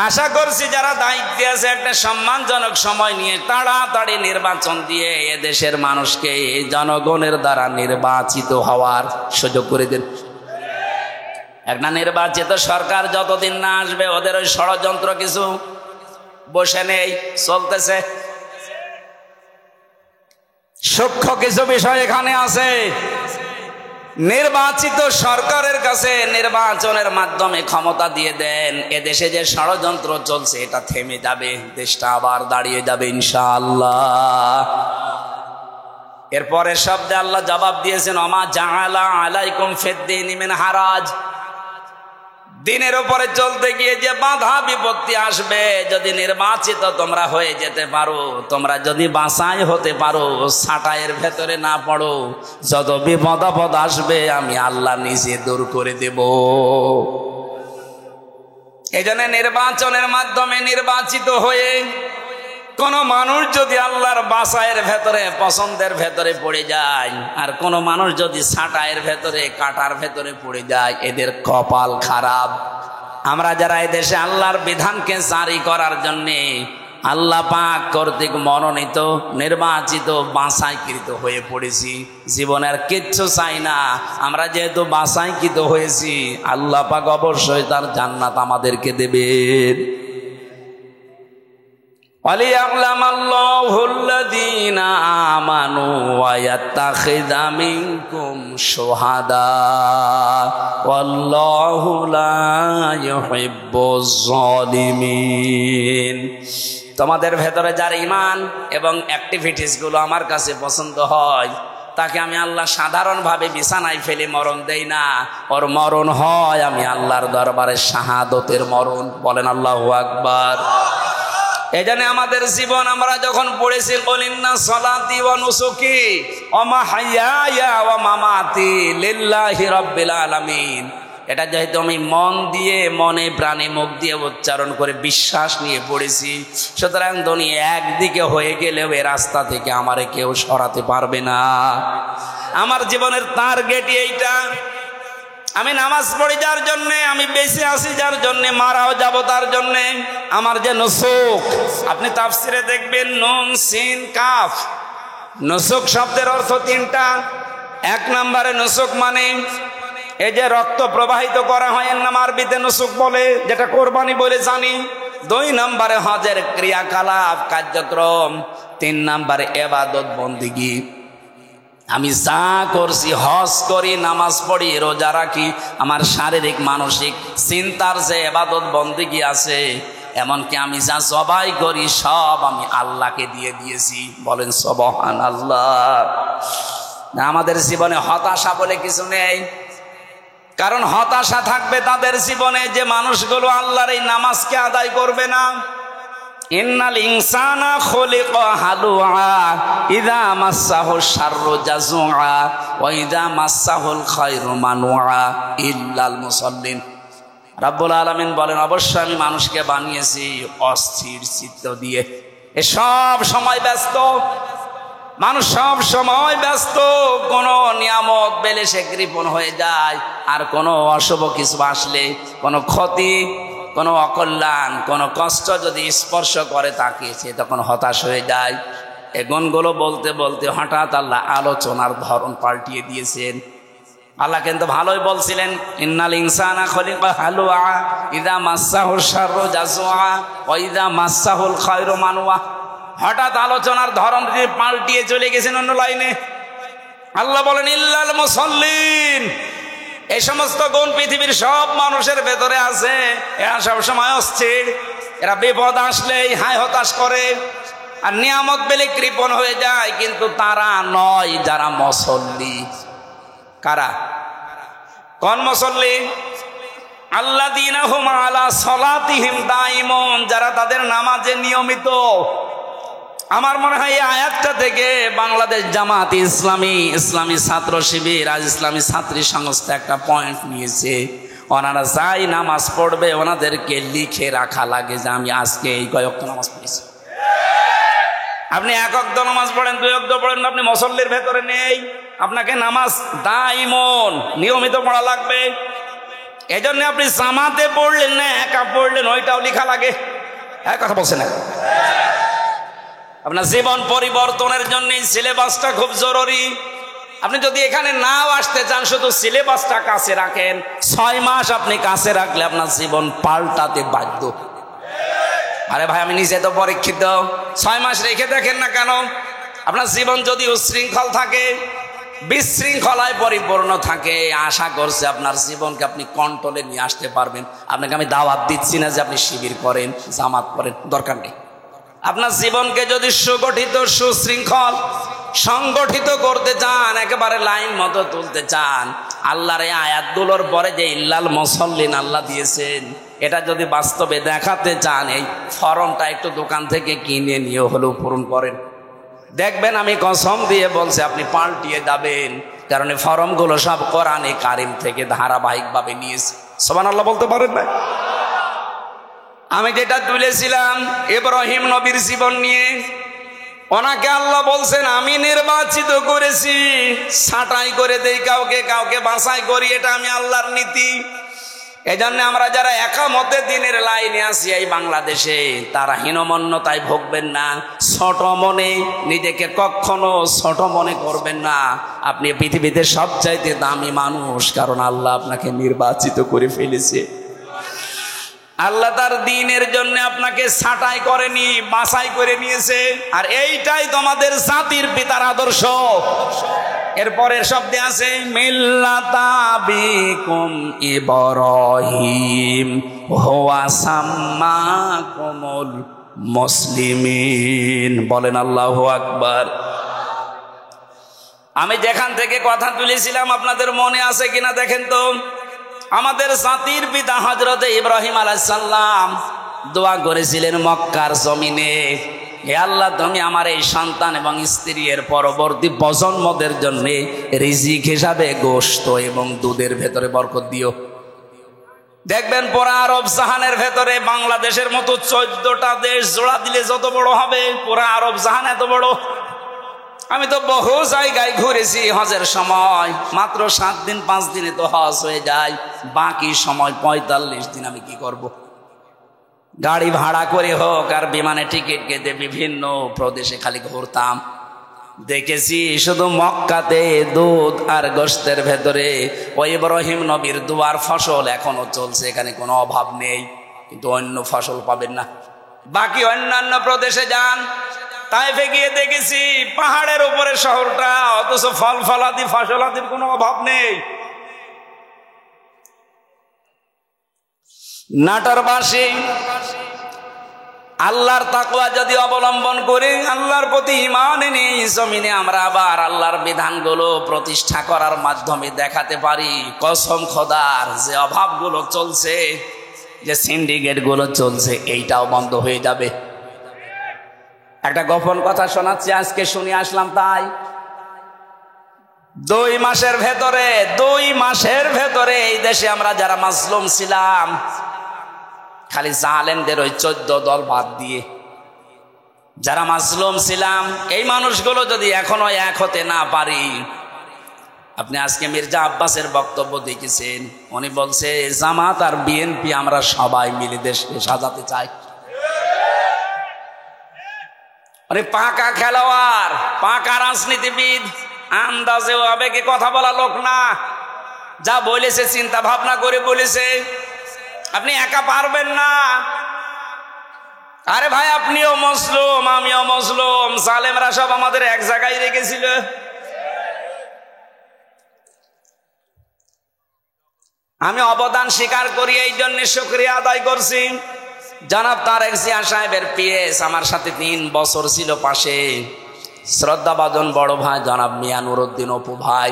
আশা করছি যারা দায়িত্বে আছে, একটা সম্মানজনক সময় নিয়ে তাড়াতাড়ি নির্বাচন দিয়ে এদেশের মানুষকে জনগণের দ্বারা নির্বাচিত হওয়ার সুযোগ করে দেন। একটা নির্বাচিত সরকার যতদিন না আসবে, ওদের ওই ষড়যন্ত্র কিছু বসে নেই, চলতেছে। সূক্ষ্ম কিছু বিষয় এখানে আছে। নির্বাচিত সরকারের কাছে নির্বাচনের মাধ্যমে ক্ষমতা দিয়ে দেন, এদেশে যে ষড়যন্ত্র চলছে এটা থেমে যাবে, দেশটা আবার দাঁড়িয়ে যাবে ইনশাআল্লাহ। এরপরের শব্দে আল্লাহ জবাব দিয়েছেন, ওমা জাআলা আলাইকুম ফিদ্দীনি মিন হারাজ। দিনের উপরে চলতে গিয়ে যে বাধা বিপত্তি আসবে, যদি নির্বাচিত তোমরা হয়ে যেতে পারো, তোমরা যদি বাছাই হতে পারো, ছাঁটাইয়ের ভেতরে না পড়ো, যত বিপদ আপদ আসবে আমি আল্লাহ নিজে দূর করে দেব। এই জন্য নির্বাচনের মাধ্যমে নির্বাচিত হয়ে কোন মানুষ যদি আল্লাহর বাছাইয়ের ভেতরে পছন্দের ভেতরে পড়ে যায়, আর কোন মানুষ যদি ছাঁটাইয়ের ভেতরে কাটার ভেতরে পড়ে যায়, এদের কপাল খারাপ। আমরা যারা এই দেশে আল্লাহর বিধানকে জারি করার জন্যে আল্লাহ পাক কর্তৃক মনোনীত নির্বাচিত বাছাইকৃত হয়ে পড়েছি, জীবনের কিচ্ছু চাই না। আমরা যেহেতু বাছাইকৃত হয়েছি, আল্লাহ পাক অবশ্যই তার জান্নাত আমাদেরকে দেবেন। وَلِيَعْلَمَ اللَّهُ الَّذِينَ آمَنُوا وَيَتَّخِذَ مِنكُمْ شُهَدَاءَ وَاللَّهُ لَا يُحِبُّ الظَّالِمِينَ। তোমাদের ভেতরে যার ঈমান এবং অ্যাক্টিভিটিসগুলো আমার কাছে পছন্দ হয়, তাকে আমি আল্লাহ সাধারণভাবে বিছানায় ফেলে মরণ দেই না, ওর মরণ হয় আমি আল্লাহর দরবারে শাহাদতের মরণ। বলেন আল্লাহু আকবার। এই জন্য আমাদের জীবন আমরা যখন পড়েছি, বলিনা সলাতি ওয়া নুসুকি ওয়া মাহইয়ায়া ওয়া মামাতি লিল্লাহি রাব্বিল আলামিন, এটা যেহেতু আমি মন দিয়ে মনে প্রাণে মুখ দিয়ে উচ্চারণ করে বিশ্বাস নিয়ে পড়েছি, সুতরাং দুনিয়া একদিকে হয়ে গেলেও এই রাস্তা থেকে আমারে কেউ সরাতে পারবে না। আমার জীবনের টার্গেট এইটা। আমি নামাজ পড়ি যার জন্যে, আমি বেঁচে আছি যার জন্যে, মারাও যাব তার জন্যে। আমার যে নুসুক, আপনি তাফসিরে দেখবেন নুন সিন কাফ, নুসুক শব্দের অর্থ তিনটা। এক নম্বরে নুসুক মানে এই যে রক্ত প্রবাহিত করা হয়, এর নাম আরবিতে নুসুক বলে, যেটা কোরবানি বলে জানি। দুই নম্বরে হজের ক্রিয়াকলাপ কার্যক্রম। তিন নম্বরে ইবাদত বন্দেগী। আমি যা করছি, হজ করি, নামাজ পড়ি, রোজা রাখি, আমার শারীরিক মানসিক চিন্তার যে ইবাদত বন্দেগী আছে, এমনকি আমি যা জবাই করি সব আমি আল্লাহকে দিয়ে দিয়েছি। বলেন সুবহানাল্লাহ। আমাদের জীবনে হতাশা বলে কিছু নেই, কারণ হতাশা থাকবে তাদের জীবনে যে মানুষগুলো আল্লাহর এই নামাজকে আদায় করবে না। ইন্নাল ইনসানা খুলিকা হালুআ ইযা মাসসাহু শাররু জাযুআ ওয়া ইযা মাসসাহুল খায়রু মানুআ ইল্লাল মুসাল্লিন। রাব্বুল আলামিন বলেন, অবশ্যই আমি মানুষকে বানিয়েছি অস্থির চিত্ত দিয়ে। এ সব সময় ব্যস্ত মানুষ, সব সময় ব্যস্ত। কোন নিয়ামত পেলে সে কৃপণ হয়ে যায়, আর কোনো অশুভ কিছু আসলে, কোনো ক্ষতি, কোনো অকল্যাণ, কোনো কষ্ট যদি স্পর্শ করে তাকে, সে তখন হতাশ হয়ে যায়। এই গুণগুলো বলতে বলতে হঠাৎ আল্লাহ আলোচনার ধরন পাল্টিয়ে দিয়েছেন। আল্লাহ কিন্তু ভালোই বলছিলেন, ইন্নাল ইনসানা খুলিকা হালুআ ইযা মাসসাহু শাররু জাযুআ ওয়া ইযা মাসসাহুল খায়রু মানুআ। হঠাৎ আলোচনার ধরন দিয়ে পাল্টিয়ে চলে গেছেন অন্য লাইনে। আল্লাহ বলেন, ইল্লাল মুসাল্লিন। এই সমস্ত গুণ পৃথিবীর সব মানুষের ভেতরে আছে। এরা সবসময় অস্থির, এরা বিপদ আসলেই হায় হতাশ করে, আর নিয়ামত পেলে কৃপণ হয়ে যায়। কিন্তু তারা নয় যারা মুসল্লি। কারা? কোন মুসল্লি? আল্লাযীনা হুম আলা সালাতিহিম দাইমুন, যারা তাদের নামাজে নিয়মিত। আমার মনে হয় এই আয়াতটা থেকে বাংলাদেশ জামাত ইসলামী, ইসলামী ছাত্র শিবির, আজ ইসলামী ছাত্রী সংস্থা একটা পয়েন্ট নিয়েছে। ওনারা যাই নামাজ পড়বে ওনাদেরকে লিখে রাখা লাগে যে আমি আজকে এই কয়েক নামাজ পড়েছি। আপনি এক ওয়াক্ত নামাজ পড়েন, দুই ওয়াক্ত পড়েন, আপনি মুসল্লির ভেতরে নেই। আপনাকে নামাজ দাইমন নিয়মিত পড়া লাগবে। এই জন্য আপনি জামাতে পড়লেন না একা পড়লেন, ওইটাও লেখা লাগে। এক কথা বলছেন না? আপনার জীবন পরিবর্তনের জন্য সিলেবাসটা খুব জরুরি। আপনি যদি এখানে নাও আসতে চান, শুধু সিলেবাসটা কাছে রাখেন, 6 মাস আপনি কাছে রাখলে আপনার জীবন পাল্টাতে বাধ্য। আরে ভাই, আমি নিজে তো পরীক্ষিত। 6 মাস রেখে দেখেন না কেন? আপনার জীবন যদি উচ্ছৃঙ্খল থাকে, বিশৃঙ্খলায় পরিপূর্ণ থাকে। আশা করছে আপনার জীবনকে আপনি কন্ট্রোলে নিয়ে আসতে পারবেন। আপনাকে আমি দাওয়াত দিচ্ছি না যে আপনি শিবির করেন, জামাত করেন, দরকার নেই। আপনার জীবনকে যদি সুগঠিত, সুশৃঙ্খল, সংগঠিত করতে চান, একেবারে লাইন মতো তুলতে চান, আল্লাহর এই আয়াতগুলোর পরে যে ইল্লাল মুসাল্লিন আল্লাহ দিয়েছেন, এটা যদি বাস্তবে দেখাতে চান, এই ফর্মটা একটু দোকান থেকে কিনে নিয়ে হলেও পূরণ করেন। দেখবেন আমি কসম দিয়ে বলছি আপনি পাল্টিয়ে যাবেন। কারণ এই ফর্মগুলো সব কোরআনে কারিম থেকে ধারাবাহিকভাবে নিয়েছে। সুবহানাল্লাহ বলতে পারেন না? আমি যেটা তুলেছিলাম ইব্রাহিম নবীর জীবন নিয়ে, ওনাকে আল্লাহ বলছেন আমি নির্বাচিত করেছি, ছাঁটাই করে দেই কাউকে, কাউকে বাছাই করি, এটা আমি আল্লাহর নীতি। এই জন্য আমরা যারা একামতে দিনের লাইনে আছি এই বাংলাদেশে, তারা হীনমন্যতায় ভুগবেন না, ছোট মনে নিজেকে কখনো ছোট মনে করবেন না। আপনি পৃথিবীতে সবচাইতে দামি মানুষ, কারণ আল্লাহ আপনাকে নির্বাচিত করে ফেলেছে। আল্লাহ তার দ্বীনের জন্য আপনাকে ছাঁটাই করেনি, বাছাই করে নিয়েছে। আর এইটাই তোমাদের জাতির পিতার আদর্শ। এরপরের শব্দে আছে মিল্লাতা বিকুম ইব্রাহিম হুয়া সাম্মাকুমুল মুসলিমিন। বলেন আল্লাহু আকবার। আমি যেখান থেকে কথা তুলেছিলাম আপনাদের মনে আছে কিনা দেখেন তো। আমাদের জাতির পিতা হযরত ইব্রাহিম আলাইহিস সালাম দোয়া করেছিলেন মক্কার জমিনে, হে আল্লাহ তুমি আমার এই সন্তান এবং স্ত্রীর পরবর্তী প্রজন্মদের জন্য রিজিক হিসাবে গোশত এবং দুধের ভেতরে বরকত দিও। দেখবেন পুরা আরব জাহানের ভেতরে বাংলাদেশের মতো 14টা দেশ জোড়া দিলে যত বড় হবে, পুরা আরব জাহান এত বড়। আমি তো বহু জায়গায় ঘুরেছি হজের সময়, মাত্র 7 দিন 5 দিনে তো হজ হয়ে যায়, বাকি সময় 45 দিন আমি কি করব? গাড়ি ভাড়া করে হোক আর বিমানে টিকিট কেটে বিভিন্ন প্রদেশে খালি ঘুরতাম। দেখেছি শুধু মক্কাতে দুধ আর গোশতের ভেতরে ওই ইব্রাহিম নবীর দুয়ার ফসল এখনো চলছে, এখানে কোনো অভাব নেই, কিন্তু অন্য ফসল পাবেন না। বাকি অন্যান্য প্রদেশে যান, তাইফে গিয়ে দেখেছি পাহাড়ের উপরে শহরটা, অথচ ফল ফলাদি ফসলাদির কোনো অভাব নেই। নাটোরবাসী আল্লাহর তাকওয়া যদি অবলম্বন করে, আল্লাহর প্রতি ঈমান এনে জমিনে আমরা আবার আল্লাহর বিধানগুলো প্রতিষ্ঠা করার মাধ্যমে দেখাতে পারি, কসম খোদার যে অভাবগুলো চলছে, যে সিন্ডিকেটগুলো চলছে, এইটাও বন্ধ হয়ে যাবে। একটা গোপন কথা শোনাচ্ছি, আজকে শুনে আসলাম। তাই 2 মাসের ভেতরে এই দেশে আমরা যারা মাজলুম ছিলাম, খালি জালেমদের ওই 14 দল বাদ দিয়ে যারা মাজলুম ছিলাম, এই মানুষগুলো যদি এখনো এক হতে না পারি। আপনি আজকে মির্জা আব্বাসের বক্তব্য দেখেছেন, উনি বলছে জামাত আর বিএনপি আমরা সবাই মিলে দেশকে সাজাতে চাই। মানে পাকা খেলোয়াড়, পাকা রাজনীতিবিদ, আন্দাজে আবেগে কথা বলা লোক না। যা বলেছে চিন্তা ভাবনা করে বলেছে, আপনি একা পারবেন না। আরে ভাই আপনিও মুসলিম, আমিও মুসলিম, জালেমরা সব আমাদের এক জায়গায় রেখেছিল। আমি অবদান স্বীকার করি, এই জন্য শুকরিয়া আদায় করছি। জনাব তারেক জিয়া সাহেবের পিএস আমার সাথে 3 বছর ছিল পাশে, শ্রদ্ধাভাজন বড় ভাই জনাব মিয়া নুরউদ্দিন অপু ভাই।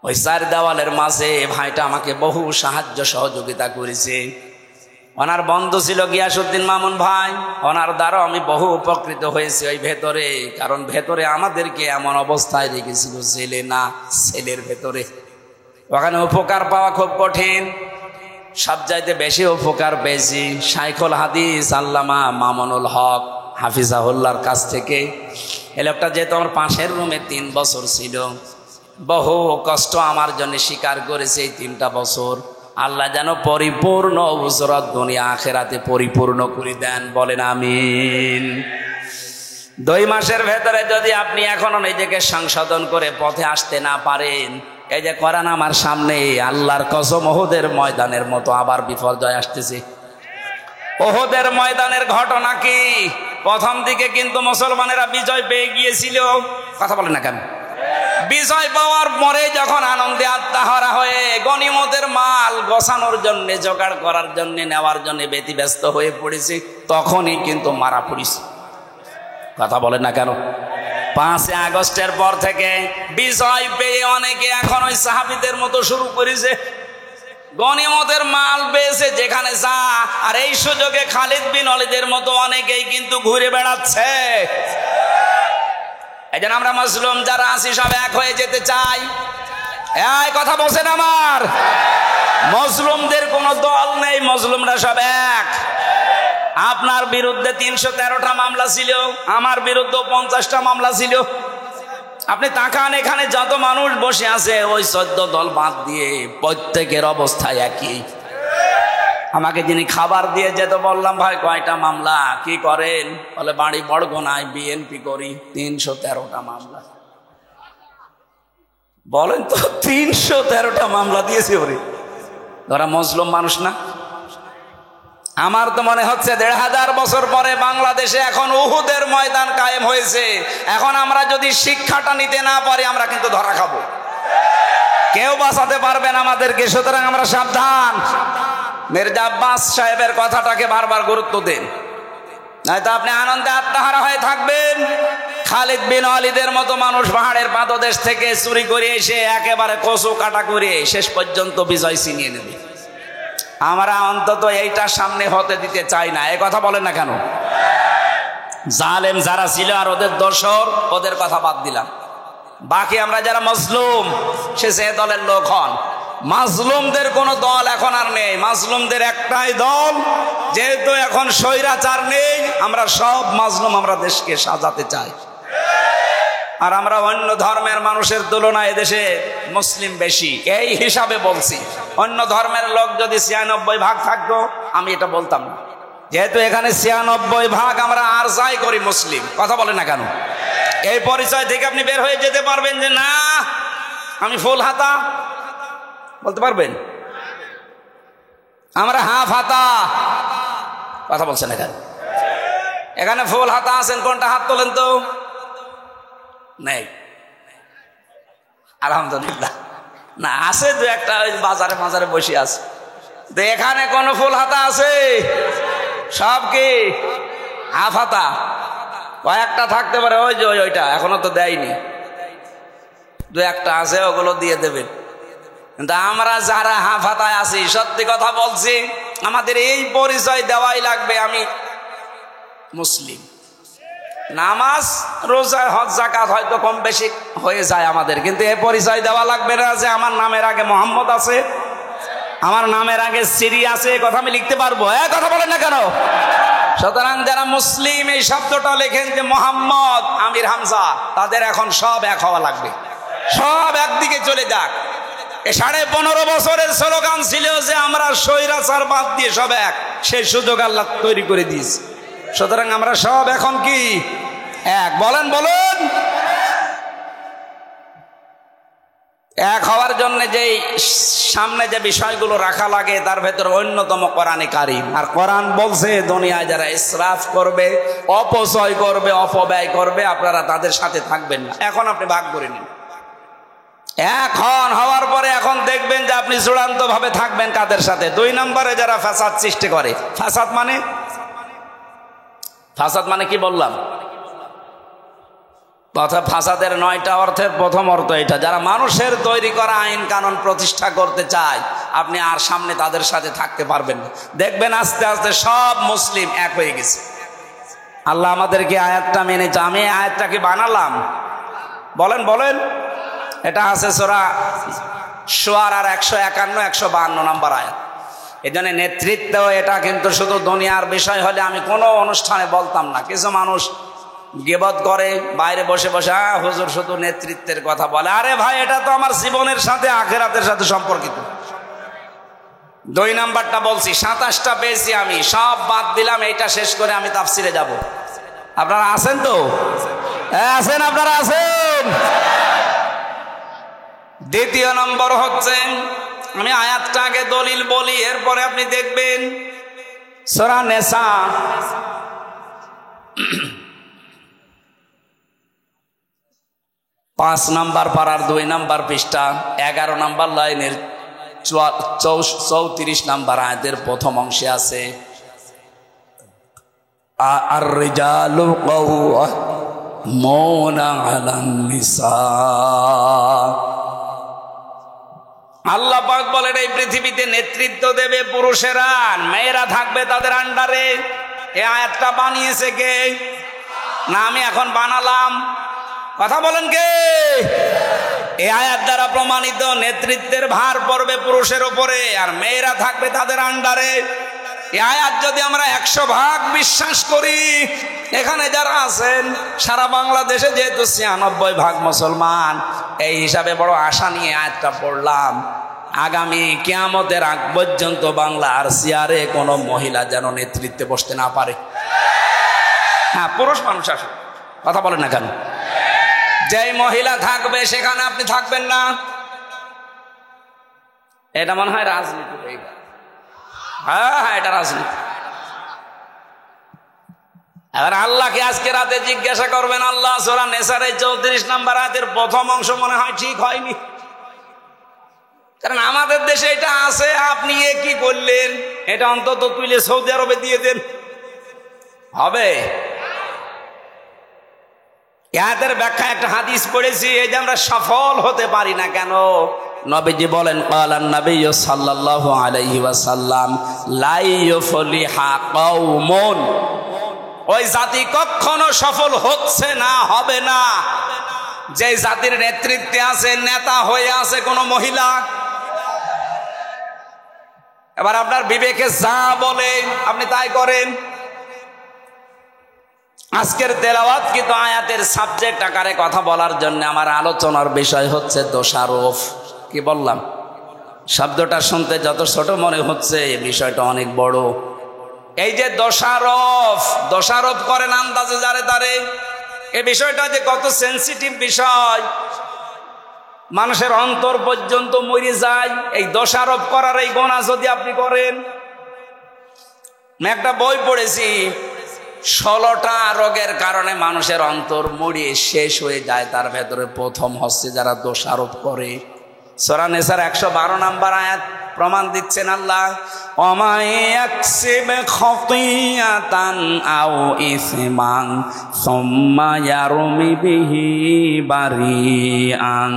ওই 4 দেওয়ালের মাঝে ভাইটা আমাকে বহু সাহায্য সহযোগিতা করেছে। ওনার বন্ধু ছিল গিয়াসউদ্দিন মামুন ভাই, ওনার দ্বারা আমি বহু উপকৃত হয়েছি ওই ভেতরে। কারণ ভেতরে আমাদেরকে এমন অবস্থায় রেখেছিল, জেলে না সেলের ভেতরে। ওখানে উপকার পাওয়া খুব কঠিন। সবচাইতে বেশি উপকার পেয়েছি শাইখুল হাদিস আল্লামা মামুনুল হক হাফিজাহুল্লাহর কাছ থেকে। এই লোকটা যেহেতু আমার পাশের রুমে 3 বছর ছিল, বহু কষ্ট আমার জন্য স্বীকার করেছে। এই 3টা বছর আল্লাহ যেন পরিপূর্ণ উজরত দুনিয়া আখেরাতে পরিপূর্ণ করে দেন, বলেন আমিন। 2 মাসের ভেতরে যদি আপনি এখনো নিজেকে সংশোধন করে পথে আসতে না পারেন, এই যে কোরআন আমার সামনে, আল্লাহর কসম ওহদের ময়দানের মতো আবার বিপর্যয় আসতেছে। ওহদের ময়দানের ঘটনা কি? প্রথম দিকে কিন্তু মুসলমানেরা বিজয় পেয়ে গিয়েছিল, কথা বলে না কেন? বিজয় পাওয়ার পরে যখন আনন্দে আত্মহারা হয়ে গনিমতের মাল গোছানোর জন্য, জোগাড় করার জন্য, নেওয়ার জন্য ব্যতিব্যস্ত হয়ে পড়েছি, তখনই কিন্তু মারা পড়েছি। কথা বলেন না কেন? 5 আগস্টের পর থেকে বিজয় পেয়ে অনেকে এখন ওই সাহাবীদের মতো শুরু করেছে, গনিমতের মাল পেয়েছে যেখানে যা। আর এই সুযোগে খালিদ বিন ওয়ালিদের মতো অনেকেই কিন্তু ঘুরে বেড়াচ্ছে। এই জন্য আমরা মুসলিম যারা আছি সব এক হয়ে যেতে চাই। এই কথা বলছেন আমার? মুসলিমদের কোনো দল নেই, মুসলিমরা সব এক। আপনার বিরুদ্ধে 313টা মামলা ছিল, আমার বিরুদ্ধে 50টা মামলা ছিল। আপনি তাকান, এখানে যত মানুষ বসে আছে ওই 14 দল বাদ দিয়ে প্রত্যেকের অবস্থা একই। আমাকে যিনি খাবার দিয়ে যেতে বললাম, ভাই কয়টা মামলা, কি করেন? বলে বাড়ি বড়গোনায় বিএনপি করি। 313টা মামলা। বলেন তো, 313টা মামলা দিয়েছে ওরে। ওরা মুসলিম মানুষ না? আমার তো মনে হচ্ছে 1500 বছর পরে বাংলাদেশে এখন উহুদের ময়দান কায়েম হয়েছে। এখন আমরা যদি শিক্ষাটা নিতে না পারি, আমরা কিন্তু ধরা খাবো। কেউ বাঁচাতে পারবে না আমাদেরকে। সুতরাং আমরা সাবধান। মির্জা আব্বাস সাহেবের কথাটাকে বারবার গুরুত্ব দেন, নয়তো আপনি আনন্দে আত্মহারা হয়ে থাকবেন। খালিদ বিন ওয়ালিদের মতো মানুষ পাহাড়ের পাদদেশ থেকে চুরি করে এসে একেবারে কচু কাটা করে শেষ পর্যন্ত বিজয় ছিনিয়ে নেবে। আমরা অন্তত এইটার সামনে হতে দিতে চাই না। এই কথা বলেন না কেন? জালেম যারা ছিল আর ওদের দোসর, ওদের কথা বাদ দিলাম। বাকি আমরা যারা মজলুম, সে যে দলের লোক হন, মাজলুমদের কোনো দল এখন আর নেই। মাজলুমদের একটাই দল, যেহেতু এখন স্বৈরাচার নেই, আমরা সব মাজলুম, আমরা দেশকে সাজাতে চাই। আর আমরা অন্য ধর্মের মানুষের তুলনায় এদেশে মুসলিম বেশি, এই হিসাবে বলছি। অন্য ধর্মের লোক যদি 96 ভাগ থাকতো, আমি এটা বলতাম না। যেহেতু এখানে 96 ভাগ আমরা আর যাই করি মুসলিম। কথা বলে না কেন? এই পরিচয় থেকে আপনি বের হয়ে যেতে পারবেন যে না আমি ফুল হাতা, বলতে পারবেন? আমরা হাফ হাতা। কথা বলছেন এখানে? এখানে ফুল হাতা আছেন, কোনটা হাত তোলেন তো? নেই, আলহামদুলিল্লাহ। না, আছে দু একটা, ওই বাজারে বাজারে বসে আছে। তো এখানে কোন ফুল হাতা আছে? সব কি হাফ হাতা? কয়েকটা থাকতে পারে, ওই যে ওইটা এখনো তো দেয়নি, দু একটা আছে, ওগুলো দিয়ে দেবেন। কিন্তু আমরা যারা হাফ হাতায় আছি, সত্যি কথা বলছি, আমাদের এই পরিচয় দেওয়াই লাগবে। আমি মুসলিম। নামাজ, রোজা, হজ, যাকাত হয়তো কম বেশি হয়ে যায় আমাদের, কিন্তু এই পরিচয় দেওয়া লাগবে না যে আমার নামের আগে মোহাম্মদ আছে, আমার নামের আগে সিরি আছে। কথা আমি লিখতে পারবো? কথা বলেন না কেন? সুতরাং যারা মুসলিম এই শব্দটা লেখেন যে মোহাম্মদ, আমির, হামজা, তাদের এখন সব এক হওয়া লাগবে। সব একদিকে চলে যাক। 15.5 বছরের স্লোগান ছিল যে আমরা স্বৈরাচার বাদ দিয়ে সব এক, সেই সুযোগ আল্লাহ তৈরি করে দিয়েছে। সুতরাং আমরা সব এখন কি এক? বলেন বলুন। এক হওয়ার জন্য যে সামনে যে বিষয়গুলো রাখা লাগে, তার ভেতরে অন্যতম কোরআনে কারীম। আর কোরআন বলছে দুনিয়ায় যারা ইসরাফ করবে, অপচয় করবে, অপব্যয় করবে, আপনারা তাদের সাথে থাকবেন না। এখন আপনি ভাগ করে নিন। এখন হওয়ার পরে এখন দেখবেন যে আপনি চূড়ান্ত ভাবে থাকবেন কাদের সাথে? 2 নম্বরে যারা ফাসাদ সৃষ্টি করে। ফাসাদ মানে কি বললাম? ফাসাদের 9টা অর্থের প্রথম অর্থ এটা, যারা মানুষের তৈরি করা আইন কানুন প্রতিষ্ঠা করতে চায়, আপনি আর সামনে তাদের সাথে থাকতে পারবেন না। দেখবেন আস্তে আস্তে সব মুসলিম এক হয়ে গেছে। আল্লাহ আমাদেরকে আয়াতটা মেনেছে। আমি আয়াতটা কি বানালাম? বলেন বলেন। এটা আছে সূরা শুআরার 151 152 নম্বর আয়াত। এজন্য নেতৃত্ব এটা কিন্তু শুধু দুনিয়ার বিষয় হলে আমি কোনো অনুষ্ঠানে বলতাম না। কিছু মানুষ গীবত করে বাইরে বসে বসে, হুজুর শুধু নেতৃত্বের কথা বলে। আরে ভাই, এটা তো আমার জীবনের সাথে আখিরাতের সাথে সম্পর্কিত। 2 নাম্বারটা বলছি, 27টা পেয়েছি আমি, সব বাদ দিলাম, এইটা শেষ করে আমি তাফসিরে যাব। আপনারা আছেন তো? আছেন? আপনারা আছেন? 2 নম্বর হচ্ছে, আমি আয়াতটা আগে দলিল বলি, এরপরে আপনি দেখবেন সূরা নিসা 5 নাম্বার পারার 2 নাম্বার পৃষ্ঠা 11 নাম্বার লাইনের 34 নাম্বার আয়াতের প্রথম অংশে আছে আর রিজালু কাওয়ামুনা আলান নিসা। আল্লাহ পাক বলেন এই পৃথিবীতে নেতৃত্ব দেবে পুরুষেরা, মেয়েরা থাকবে তাদের আন্ডারে। এই আয়াতটা বানিয়েছে কে? না আমি এখন বানালাম? কথা বলেন কে? এই আয়াত দ্বারা প্রমাণিত নেতৃত্বের ভার পড়বে পুরুষের উপরে আর মেয়েরা থাকবে তাদের আন্ডারে। এই আয়াত যদি আমরা 100% বিশ্বাস করি, এখানে যারা আছেন সারা বাংলাদেশে যেহেতু 96% মুসলমান, এই হিসাবে বড় আশা নিয়ে আয়াতটা পড়লাম। আগামী কিয়ামতের আগ পর্যন্ত বাংলার চেয়ারে কোনো মহিলা যেন নেতৃত্বে বসতে না পারে। হ্যাঁ, পুরুষ মানুষ আসে, কথা বলেন না কেন? যেই মহিলা থাকবে সেখানে আপনি থাকবেন না, এটা মনে হয় রাজনীতি হয়ে গেল। হ্যাঁ, এটা রাজনীতি। এবার আল্লাহকে আজকে রাতে জিজ্ঞাসা করবেন, আল্লাহ সূরা নেসার 34 নাম্বার আয়াতের প্রথম অংশ মনে হয় ঠিক হয়নি, কারণ আমাদের দেশে এটা আছে, আপনি এ কি করলেন? এটা অন্তত তুলে সৌদি আরবে দিয়ে দেন, হবে? আয়াতের ব্যাখ্যা একটা হাদিস পড়েছি, এই যে আমরা সফল হতে পারি না কেন? নবীজি বলেন ক্বালান নবী সাল্লাল্লাহু আলাইহি ওয়াসাল্লাম লা ইউফলিহা কওমুন, ওই জাতি কখনো সফল হচ্ছে না, হবে না, যে জাতির নেতৃত্বে আছে, নেতা হয়ে আছে কোন মহিলা। এবার আপনার বিবেকে যা বলে আপনি তাই করেন। আজকের তেলাওয়াত কিন্তু আয়াতের সাবজেক্ট আকারে কথা বলার জন্য আমার আলোচনার বিষয় হচ্ছে দোষারোপ। কি বললাম? শব্দটা শুনতে যত ছোট মনে হচ্ছে, এই বিষয়টা অনেক বড়। এই যে দোষারোপ করেন আন্দাজে যারে তারে, এই বিষয়টা যে কত সেনসিটিভ বিষয়, মানুষের অন্তর পর্যন্ত মরে যায় এই দোষারোপ করার এই গুনাহ যদি আপনি করেন। আমি একটা বই পড়েছি, 16টা রোগের কারণে মানুষের অন্তর মরিয়ে শেষ হয়ে যায়, তার ভেতরে প্রথম হচ্ছে যারা দোষারোপ করে। সূরা নিসার 112 নাম্বার আয়াত প্রমাণ দিচ্ছেন আল্লাহ, ওমা ইয়াকসিব খাতিয়াতান আও ইসমান সুম্মা ইয়ারমি বিহি বারিআন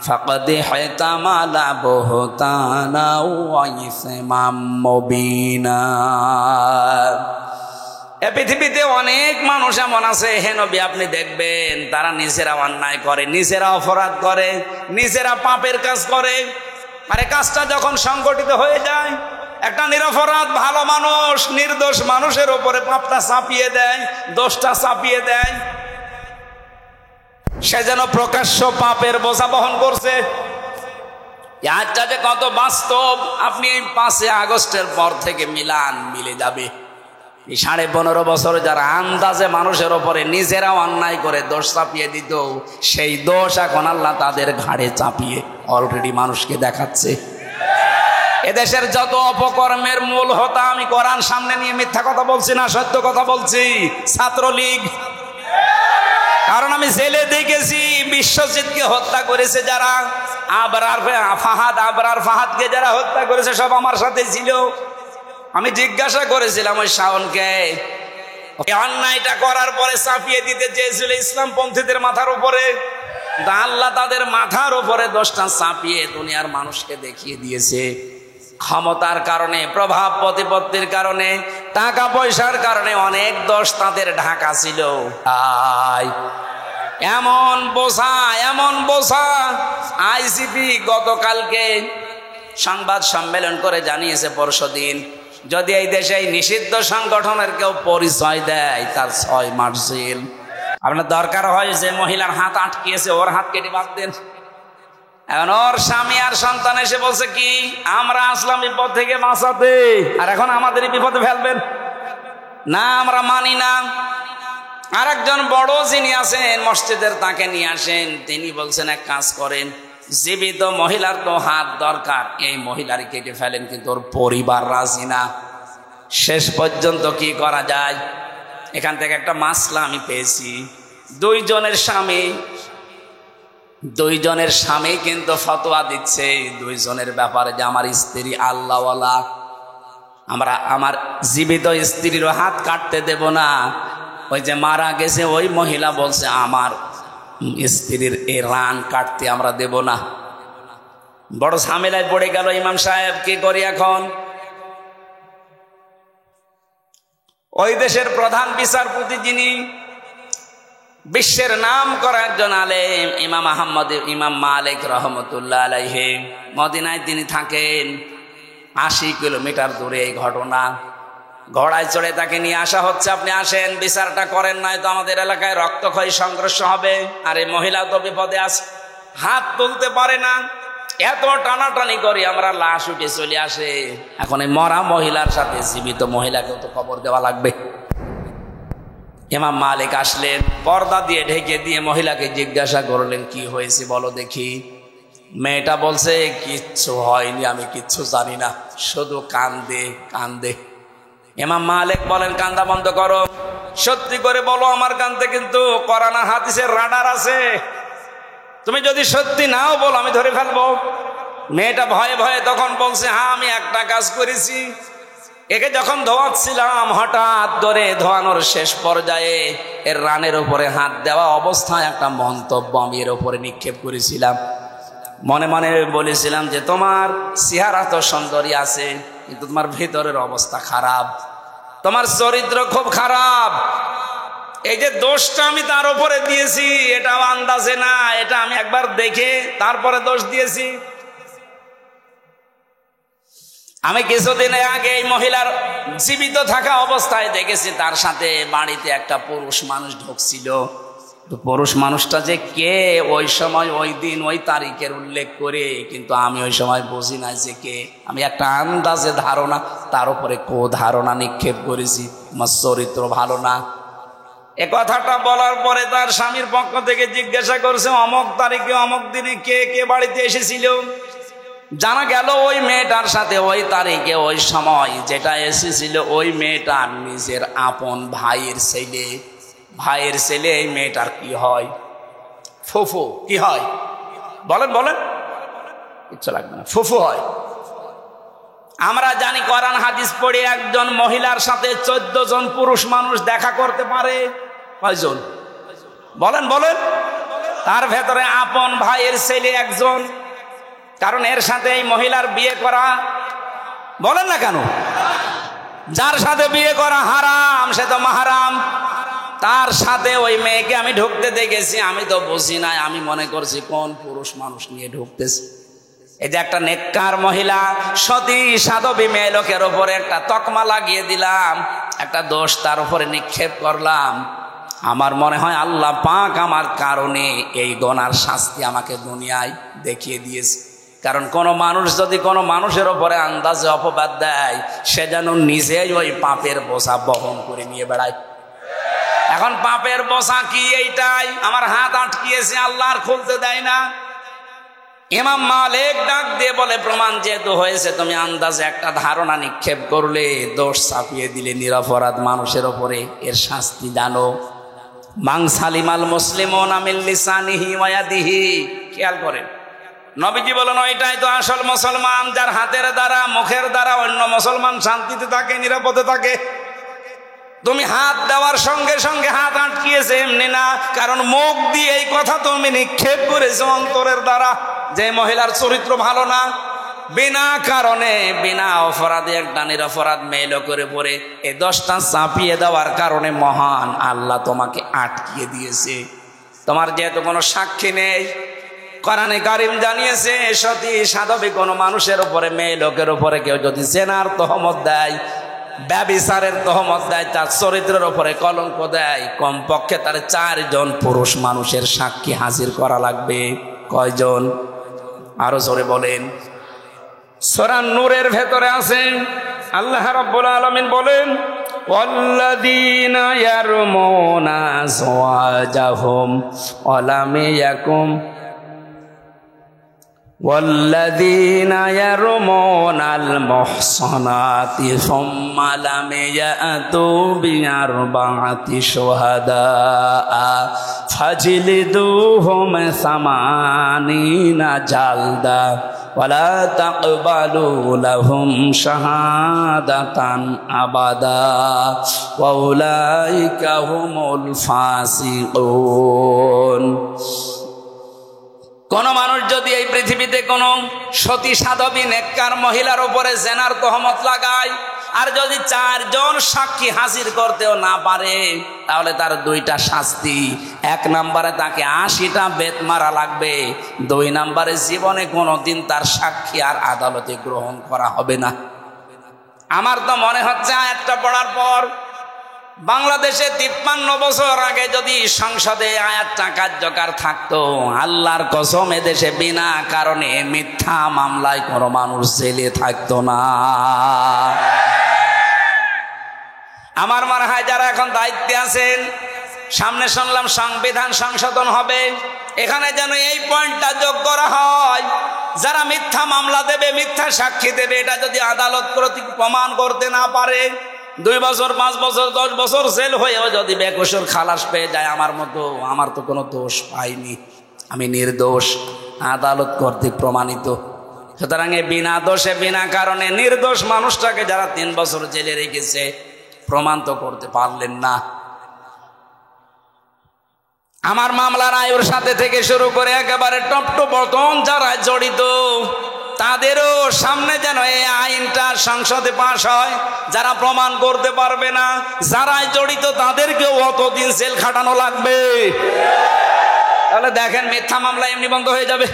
ফাকাদ ইহতামালা বুহতানা ওয়া ইসমান মুবিনা। এ পৃথিবীতে অনেক মানুষ এমন আছে, হে নবী আপনি দেখবেন তারা নিজেরা অন্যায় করে, নিজেরা অপরাধ করে, নিজেরা পাপের কাজ করে। আরে কাজটা যখন সংগঠিত হয়ে যায়, একটা নিরপরাধ ভালো মানুষ নির্দোষ মানুষের উপরে পাপটা চাপিয়ে দেয়, দোষটা চাপিয়ে দেয়, সে যেন প্রকাশ্য পাপের বোঝা বহন করছে। আজটা যে কত বাস্তব আপনি 5 আগস্টের পর থেকে মিলে যাবে। এই 15.5 বছর যারা আন্দাজে মানুষের ওপরে নিজেরা অন্যায় করে দোষ চাপিয়ে দিত, সেই দোষ এখন আল্লাহ তাদের ঘাড়ে চাপিয়ে অলরেডি মানুষকে দেখাচ্ছে। এদেশের যত অপকর্মের মূল হোতা, আমি কোরআন সামনে নিয়ে মিথ্যা কথা বলছি না, সত্য কথা বলছি, ছাত্রলীগ। কারণ আমি জেলে দেখেছি বিশ্বজিৎকে হত্যা করেছে যারা, আবরার ফাহাদকে যারা হত্যা করেছে সব আমার সাথে ছিল। আমি জিজ্ঞাসা করেছিলাম ওই শাওনকে, অন্যায়টা করার পরে চাপিয়ে দিতে চেয়েছিল ইসলামপন্থীদের মাথার উপরে, আল্লাহ তাদের মাথার উপরে দোষটা চাপিয়ে দুনিয়ার মানুষকে দেখিয়ে দিয়েছে। ক্ষমতার কারণে, প্রভাব প্রতিপত্তির কারণে, টাকা পয়সার কারণে অনেক দোষ তাদের ঢাকা ছিল। এমন বোঝা আইজিপি গতকালকে সংবাদ সম্মেলন করে জানিয়েছে পরশুদিন, যদি এই দেশে এই নিষিদ্ধ সংগঠনের কেউ পরিচয় দেয় তার 6 মাস জেল। আপনার দরকার হয় যে মহিলার হাত আটকিয়েছে ওর হাত কেটে বাদ দেন। এখন ওর স্বামী আর সন্তান এসে বলছে কি, আমরা আসলাম বিপদ থেকে বাঁচাতে, আর এখন আমাদেরই বিপদে ফেলবেন না, আমরা মানি না। আর একজন বড় যিনি আছেন মসজিদের, তাকে নিয়ে আসেন, তিনি বলছেন এক কাজ করেন, জীবিত মহিলার তো হাত দরকার, এই মহিলার কেটে ফেলেন, কিন্তু ওর পরিবার রাজি না। শেষ পর্যন্ত কি করা যায়? এখান থেকে একটা মাসলা আমি পেয়েছি, 2 জনের স্বামী দুইজনের স্বামী কিন্তু ফতোয়া দিচ্ছে দুইজনের ব্যাপারে যে আমার স্ত্রী আল্লাহওয়ালা, আমার জীবিত স্ত্রীরও হাত কাটতে দেব না। ওই যে মারা গেছে ওই মহিলা বলছে আমার স্ত্রীর এই রান কাটতে আমরা দেব না। বড় ঝামেলায় পড়ে গেল ইমাম সাহেব, কি করি এখন? ওই দেশের প্রধান বিচারপতি যিনি বিশ্বের নাম করা একজন আলেম, ইমাম মালিক রহমতুল্লাহ আলাইহি, মদিনায় তিনি থাকেন। 80 কিলোমিটার দূরে এই ঘটনা। ঘোড়ায় চড়ে তাকে নিয়ে আসা হচ্ছে, আপনি আসেন বিচারটা করেন, নাই তো আমাদের এলাকায় রক্তক্ষয়ী সংঘর্ষ হবে। আর এই মহিলা তো বিপদে আছে, হাত তুলতে পারে না। এত টানাটানি করি আমরা, লাশ উঠে চলে আসে। এখন এই মরা মহিলার সাথে জীবিত মহিলাকেও তো খবর দেওয়া লাগবে। ইমাম মালিক আসলেন, পর্দা দিয়ে ঢেকে দিয়ে মহিলাকে জিজ্ঞাসা করলেন, কি হয়েছে বলো দেখি। মেয়েটা বলছে, কিচ্ছু হয়নি, আমি কিচ্ছু জানি না, শুধু কান্দে কান্দে। ইমাম মালিক বলেন, কান্দা বন্ধ করো, সত্যি করে বলো আমার কান্দে কিন্তু কোরআন আর হাদিসের রাডার আছে, তুমি যদি সত্যি নাও বলো আমি ধরে ফেলবো। মেয়েটা ভয়ে ভয়ে তখন বলছে, হ্যাঁ আমি একটা কাজ করেছি। একে যখন ধোয়াচ্ছিলাম হঠাৎ ধরে ধোয়ানোর শেষ পর্যায়ে এর রানের উপরে হাত দেওয়া অবস্থায় একটা মন্তব্য আমি এর উপরে নিক্ষেপ করেছিলাম। মনে মনে বলেছিলাম যে তোমার চেহারা তো সুন্দরী আছে, কিন্তু তোমার ভিতরের অবস্থা খারাপ, তোমার চরিত্র খুব খারাপ। এই যে দোষটা আমি তার উপরে দিয়েছি এটাও আন্দাজে না, এটা আমি একবার দেখে তারপরে দোষ দিয়েছি। আমি কিছুদিন আগে এই মহিলার জীবিত থাকা অবস্থায় দেখেছি তার সাথে বাড়িতে একটা পুরুষ মানুষ ঢুকছিল। পুরুষ মানুষটা যে কে ওই সময় ওই দিন ওই তারিখের উল্লেখ করে, কিন্তু আমি ওই সময় বুঝি না যে কে। আমি একটা আন্দাজে ধারণা তার উপরে ধারণা নিক্ষেপ করেছি, আমার চরিত্র ভালো না। এ কথাটা বলার পরে তার স্বামীর পক্ষ থেকে জিজ্ঞাসা করছে, অমক তারিখে অমক দিনে কে কে বাড়িতে এসেছিল। জানা গেল ওই মেয়েটার সাথে ওই তারিখে ওই সময় যেটা এসেছিল ওই মেয়েটার নিজের আপন ভাইয়ের ছেলে। ভাইয়ের ছেলে এই মেয়েটার কি হয়? ফুফু। কি হয় বলেন বলেন? ইচ্ছা লাগবে না, ফুফু হয়। আমরা জানি কোরআন হাদিস পড়ে একজন মহিলার সাথে 14 জন পুরুষ মানুষ দেখা করতে পারে। কয়জন বলেন বলেন? তার ভেতরে আপন ভাইয়ের ছেলে একজন, কারণ এর সাথে এই মহিলার বিয়ে করা, বলেন না কেন? যার সাথে বিয়ে করা হারাম সে তো মাহারাম। তার সাথে ওই মেয়েকে আমি ঢুকতে দেখেছি, আমি তো বুঝি নাই, আমি মনে করছি কোন পুরুষ মানুষ নিয়ে ঢুকতেছে। এই যে একটা নেককার মহিলা সতী সাধবী মেয়ে লোকের ওপরে একটা তকমা লাগিয়ে দিলাম, একটা দোষ তার উপরে নিক্ষেপ করলাম। আমার মনে হয় আল্লাহ পাক আমার কারণে এই গুনার শাস্তি আমাকে দুনিয়ায় দেখিয়ে দিয়েছে। কারণ কোনো মানুষ যদি কোনো মানুষের ওপরে আন্দাজে অপবাদ দেয়, সে যেন নিজেই ওই পাপের বোঝা বহন করে নিয়ে বেড়ায়। এখন পাপের বোঝা কি? এইটাই আমার হাত আটকিয়েছে, আল্লাহ আর খুলতে দেয় না। ইমাম মালিক ডাক দিয়ে বলে, প্রমাণ যেহেতু হয়েছে, তুমি আন্দাজে একটা ধারণা নিক্ষেপ করলে, দোষ চাপিয়ে দিলে নিরপরাধ মানুষের ওপরে, এর শাস্তি জানো। মান সালিমাল মুসলিমুনা মিন লিসানিহি ওয়া ইয়াদিহি। খেয়াল করেন, নবীজি বলেন ওইটাই তো আসল মুসলমান, যার হাতের দ্বারা মুখের দ্বারা অন্য মুসলমান শান্তিতে থাকে, নিরাপদে থাকে। তুমি হাত দেওয়ার সঙ্গে সঙ্গে হাত আটকিয়েছে এমনি না, কারণ মুখ দিয়ে এই কথা তুমি নিক্ষেপ করেছো অন্তরের দ্বারা যে মহিলার চরিত্র ভালো না। বিনা কারণে বিনা অপরাধে একটা নিরপরাধ মেয়ে লোকের উপরে এই দোষটা চাপিয়ে দেওয়ার কারণে মহান আল্লাহ তোমাকে আটকিয়ে দিয়েছে। তোমার যেহেতু কোনো সাক্ষী নেই, কোরআনে কারিম জানিয়েছে সতী সাধবী কোনো মানুষের উপরে, মেয়ে লোকের উপরে কেউ যদি জেনার তহমত দেয়, ব্যভিচারের তহমত দেয়, তার চরিত্রের উপরে কলঙ্ক দেয়, কমপক্ষে তার 4 জন পুরুষ মানুষের সাক্ষী হাজির করা লাগবে। কয়জন? আরো জোরে বলেন। সূরা নূরের ভেতরে আছে, আল্লাহ রাব্বুল আলামিন বলেন, ওয়াল্লাযীনা ইয়ারমুনা আযওয়াজাহুম ওয়া লাম ইয়াকুম والذين يرمون المحصنات ثم لم يأتوا بأربعة شهداء فاجلدوهم 80 جلدة ولا تقبلوا لهم شهادة أبدا وأولئك هم الفاسقون। কোন মানুষ যদি এই পৃথিবীতে কোন সতী সাধবী নেককার মহিলার উপরে জেনার তহমত লাগায় আর যদি 4 জন সাক্ষী হাজির করতেও না পারে তাহলে তার 2টা শাস্তি। 1 নম্বরে তাকে 80টা বেত মারা লাগবে, 2 নম্বরে জীবনে কোনোদিন তার সাক্ষী আর আদালতে গ্রহণ করা হবে না। আমার তো মনে হচ্ছে আয়াতটা পড়ার পর বাংলাদেশে 53 বছর আগে যদি সংসদে আয়াতটা কার্যকর থাকতো, আল্লাহর কসম এদেশে বিনা কারণে মিথ্যা মামলায় কোনো মানুষ জেলে থাকতো না। আমার মনে হয় যারা এখন দায়িত্বে আছেন, সামনে শুনলাম সংবিধান সংশোধন হবে, এখানে যেন এই পয়েন্টটা যোগ করা হয়, যারা মিথ্যা মামলা দেবে, মিথ্যা সাক্ষী দেবে, এটা যদি আদালত কর্তৃক প্রমাণ করতে না পারে, 2 বছর 5 বছর 10 বছর জেল হয়েও যদি বেকসুর খালাস পেয়ে যায়, আমার তো কোনো দোষ পাইনি, আমি নির্দোষ, আদালত কর্তৃক প্রমাণিত। সুতরাং এই বিনা দোষে বিনা কারণে নির্দোষ মানুষটাকে যারা 3 বছর জেলে রেখেছে প্রমাণ তো করতে পারলেন না। আমার মামলার আয়ুর সাথে থেকে শুরু করে একেবারে টপ টু বটম যারা জড়িত তাদেরও সামনে যেন এই আইনটা সংসদে পাশ হয়। যারা প্রমাণ করতে পারবে না, যারাই জড়িত তাদেরকেও অতদিন জেল খাটানো লাগবে। তাহলে দেখেন মিথ্যা মামলা এমনি বন্ধ হয়ে যাবে।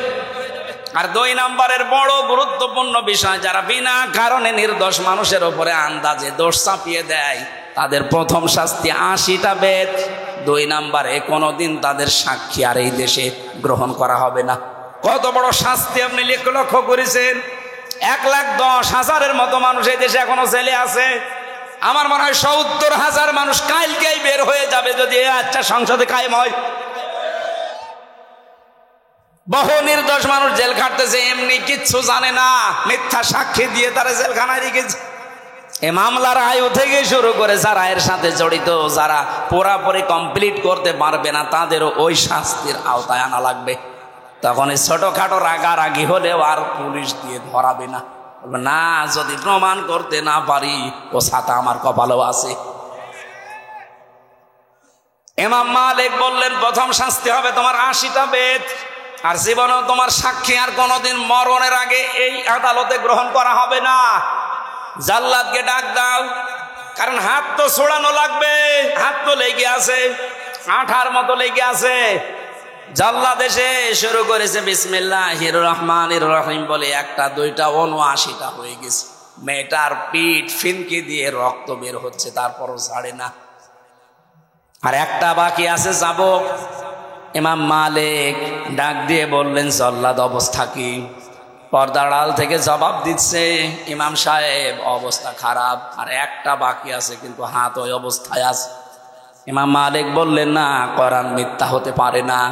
আর 2 নম্বরের বড় গুরুত্বপূর্ণ বিষয়, যারা বিনা কারণে নির্দোষ মানুষের উপরে আন্দাজে দোষ চাপিয়ে দেয় তাদের প্রথম শাস্তি 80টা বেত, 2 নম্বরে কোনোদিন তাদের সাক্ষী আর এই দেশে গ্রহণ করা হবে না। কত বড় শাস্তি আপনি লক্ষ্য করেছেন? 1,10,000-এর মতো মানুষ এই দেশে এখনো জেলে আছে। আমার মনে হয় 70,000 মানুষ কালকেই বের হয়ে যাবে যদি এই আচ্ছা সংসদে কায়েম হয়। বহু নির্দোষ মানুষ জেল খাটতেছে, এমনি কিচ্ছু জানে না, মিথ্যা সাক্ষী দিয়ে তারা জেলখানায় রেখেছে। এই মামলার আয়ু থেকে শুরু করে যারা এর সাথে জড়িত, যারা পুরাপুরি কমপ্লিট করতে পারবে না, তাদেরও ওই শাস্তির আওতায় আনা লাগবে। তখন এই ছোটখাটো রাগারাগি হলেও আর পুলিশ দিয়ে ধরাবে না, না যদি প্রমাণ করতে না পারি ও ছাতা আমার কপালেও আছে। ইমাম মালিক বললেন প্রথম শাস্তি হবে তোমার 80টা বেত, আর জীবনেও তোমার সাক্ষী আর কোনোদিন মরণের আগে এই আদালতে গ্রহণ করা হবে না। জাল্লাদকে ডাক দাও, কারণ হাত তো ছোড়ানো লাগবে, হাত তো লেগে আছে, আঠার মতো লেগে আছে। জাল্লাদ এসে শুরু করেছে বিসমিল্লাহির রহমানির রহিম বলে, 1টা 2টা 79টা হয়ে গেছে। মেয়েটার পিঠ ফিনকি দিয়ে রক্ত বের হচ্ছে, তারপরও ছাড়ে না। আর একটা বাকি আছে চাবুক। ইমাম মালিক ডাক দিয়ে বললেন জাল্লাদ অবস্থা কি? পর্দার আড়াল থেকে জবাব দিচ্ছে, ইমাম সাহেব অবস্থা খারাপ, আর একটা বাকি আছে কিন্তু হাত ওই অবস্থায় আছে। ইমাম মালিক বললেন না, কোরআন মিথ্যা হতে পারে না,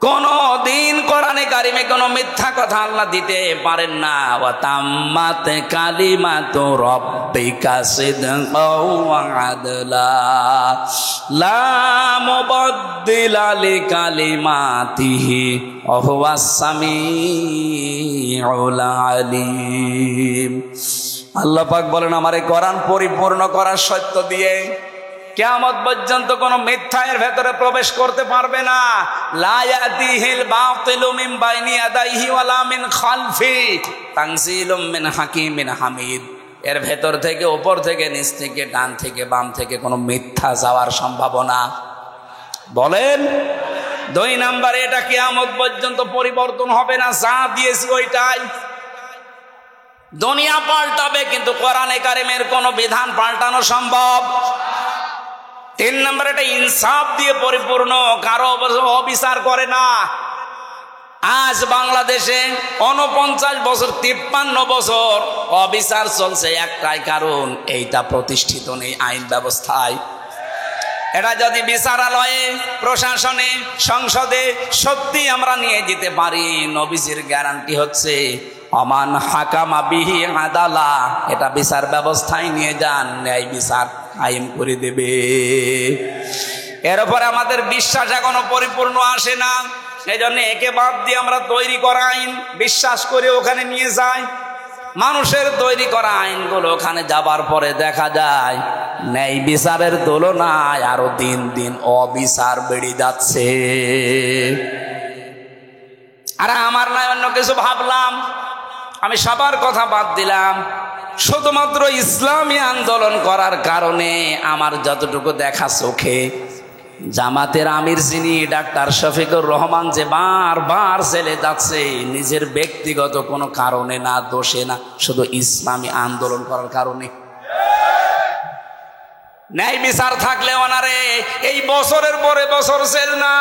কোনো দিন কোরআনে কারিমে কোনো মিথ্যা কথা আল্লাহ দিতে পারেন না। ওয়া তাম্মাত কালিমাতু রাব্বিকা সিদকাও ওয়া আদলা লা মুবাদদিলা লিকালিমাতিহি ওয়া হুয়াস সামিউল আলিম। আল্লাহ পাক বলেন, আমার এই কোরআন পরিপূর্ণ করার সত্য দিয়ে কিয়ামত পর্যন্ত কোনো মিথ্যা এর ভেতরে প্রবেশ করতে পারবে না। লা ইয়াতিহিল বাতিলু মিন বাইনি ইয়াদাইহি ওয়ালা মিন খালফি তানজিলুম মিন হাকিমিন হামিদ। এর ভেতর থেকে, উপর থেকে, নিচ থেকে, ডান থেকে, বাম থেকে কোনো মিথ্যা যাওয়ার সম্ভাবনা বলেন। 2 নম্বরে এটা কিয়ামত পর্যন্ত পরিবর্তন হবে না, যা দিয়েছি ওইটাই। দুনিয়া পাল্টাবে কিন্তু কোরআনে কারিমের কোনো বিধান পাল্টানো সম্ভব। 3 নম্বরে এটা ইনসাফ দিয়ে পরিপূর্ণ, কারো অবিচার করে না। আজ বাংলাদেশে 49 বছর 53 বছর অবিচার চলছে, একটাই কারণ, এইটা প্রতিষ্ঠিত নেই আইন ব্যবস্থায়। এটা যদি বিচারালয়ে, প্রশাসনে, সংসদে সত্যি আমরা নিয়ে যেতে পারি, নবীজির গ্যারান্টি হচ্ছে অমান হাকামা বিহি আদালা, এটা বিচার ব্যবস্থায় নিয়ে যান, ন্যায় বিচার কায়েম করে দেবে। এর উপরে আমাদের বিশ্বাস এখনো পরিপূর্ণ আসে না। এই জন্য একে বাদ দিয়ে আমরা তৈরি করা আইন বিশ্বাস করে ওখানে নিয়ে যাই। মানুষের তৈরি করা আইনগুলো ওখানে যাবার পরে দেখা যায় ন্যায় বিচারের তুলনায় আরো দিন দিন অবিচার বেড়ে যাচ্ছে। আর আমার নয় অন্য কিছু ভাবলাম, আমি সবার কথা বাদ দিলাম, শুধুমাত্র ইসলামী আন্দোলন করার কারণে আমার যতটুকু দেখা চোখে, জামাতের আমির যিনি ডাক্তার শফিকুর রহমান যে বারবার জেলে যাচ্ছে নিজের ব্যক্তিগত কোনো কারণে না, দোষে না, শুধু ইসলামী আন্দোলন করার কারণে। ন্যায় বিচার থাকলে ওনারে এই বছরের পরে বছর জেল না,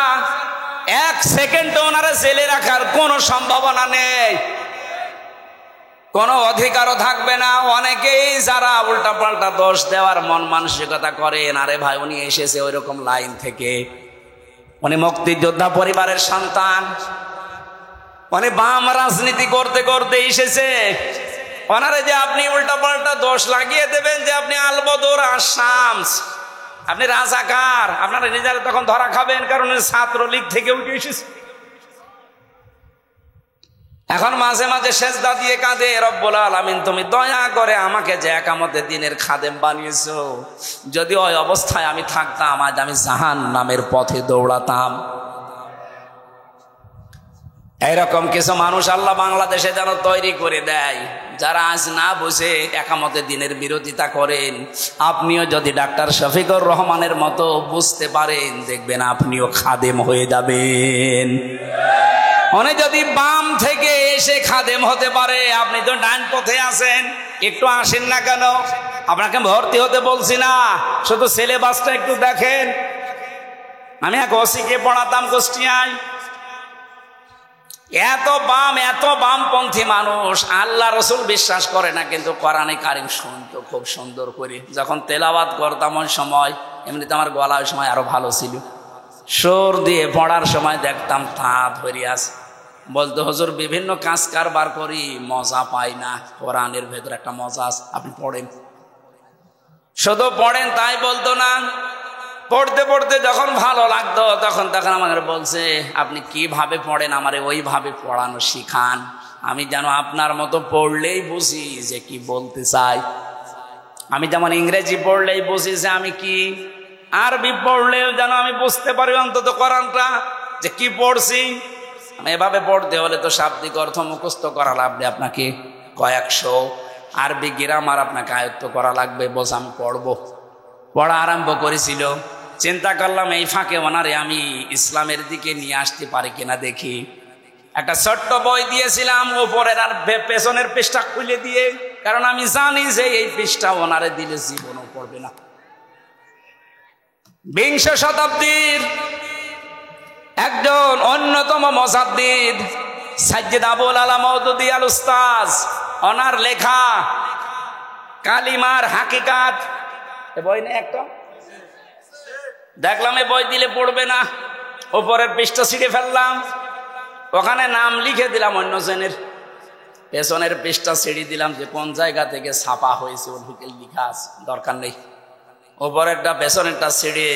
এক সেকেন্ডে ওনারে জেলে রাখার কোনো সম্ভাবনা নেই, কোনো অধিকারও থাকবে না। অনেকেই যারা উল্টা পাল্টা দোষ দেওয়ার মন মানসিকতা করেন, আরে ভাই উনি এসেছে ওই রকম লাইন থেকে, উনি মুক্তিযোদ্ধা পরিবারের সন্তান, উনি বাম রাজনীতি করতে করতে এসেছে, ওনারে যে আপনি উল্টা পাল্টা দোষ লাগিয়ে দেবেন যে আপনি আলবদর আসামস, আপনি রাজাকার, আপনারা নিজেরা তখন ধরা খাবেন, কারণ ছাত্রলীগ থেকে উঠে এসেছে। এখন মাঝে মাঝে সেজদা দিয়ে কাঁদে, রব্বুল আলামিন তুমি দয়া করে আমাকে যে একামতে দিনের খাদেম বানিয়েছো, যদি ওই অবস্থায় আমি থাকতাম আজ আমি জাহান্নামের পথে দৌড়াতাম। এইরকম কিছু মানুষ আল্লাহ বাংলাদেশে যেন তৈরি করে দেয়, যারা আজ না বুঝে একামতে দিনের বিরোধিতা করেন। আপনিও যদি ডাক্তার শফিকুর রহমানের মতো বুঝতে পারেন, দেখবেন আপনিও খাদেম হয়ে যাবেন। অনেক যদি বাম থেকে এসে খাদেম হতে পারে, আপনি তো ডান পথে আছেন, একটু আসেন না কেন? আপনাকে ভর্তি হতে বলছি না, শুধু সিলেবাসটা একটু দেখেন। আমি এক ওসিকে পড়াতাম কুষ্টিয়ায়, এত বামপন্থী মানুষ, আল্লাহ রসুল বিশ্বাস করে না, কিন্তু কোরআনে কারিম শুনতো খুব সুন্দর করে। যখন তেলাওয়াত করতাম ওই সময়, এমনিতে আমার গলা ওই সময় আরো ভালো ছিল, সুর দিয়ে পড়ার সময় দেখতাম তা ধরে আছে, বলতো হুজুর বিভিন্ন কাজ কারবার করি, মজা পাই না, কোরআনের ভেতর একটা মজা আছে, আপনি পড়েন, শুধু পড়েন তাই বলতো না। পড়তে পড়তে যখন ভালো লাগতো তখন আমাকে বলছে আপনি কিভাবে পড়েন, আমারে ওইভাবে পড়ানো শিখান, আমি যেন আপনার মতো পড়লেই বুঝি যে কি বলতে চাই। আমি যেমন ইংরেজি পড়লেই বুঝি যে আমি কি, আরবি পড়লেও যেন আমি বুঝতে পারি অন্তত কোরআনটা যে কি পড়ছি। এভাবে পড়তে হলে তো শাব্দিক অর্থ মুখস্থ করা লাগবে, আপনাকে কয়েকশো আরবি গ্রামার আপনাকে আয়ত্ত করা লাগবে। বস আমি পড়া আরম্ভ করেছিল, চিন্তা করলাম এই ফাঁকে ওনারে আমি ইসলামের দিকে নিয়ে আসতে পারি কিনা দেখি। একটা ছোট্ট বই দিয়েছিলাম, উপরের আর পেছনের পৃষ্ঠা খুলে দিয়ে, কারণ আমি জানি যে এই পৃষ্ঠা ওনারে দিলে জীবনও পড়বে না। বিংশ শতাব্দীর একজন অন্যতম মুজাদ্দিদ সাজ্জিদ আবুল আলা মওদুদী আল উস্তাজ, ওনার লেখা কালিমার হাকিকাত, এ বই নেই একটা, দেখলাম এ বই দিলে পড়বে না, উপরের পৃষ্ঠা ছিঁড়ে ফেললাম, ওখানে নাম লিখে দিলাম অন্য জনের, পেছনের পৃষ্ঠা ছিঁড়ে দিলাম যে কোন জায়গা থেকে ছাপা হয়েছে ওর ভিতরে লেখা আছে, দরকার নেই। উপরেরটা পেছনেরটা ছিঁড়ে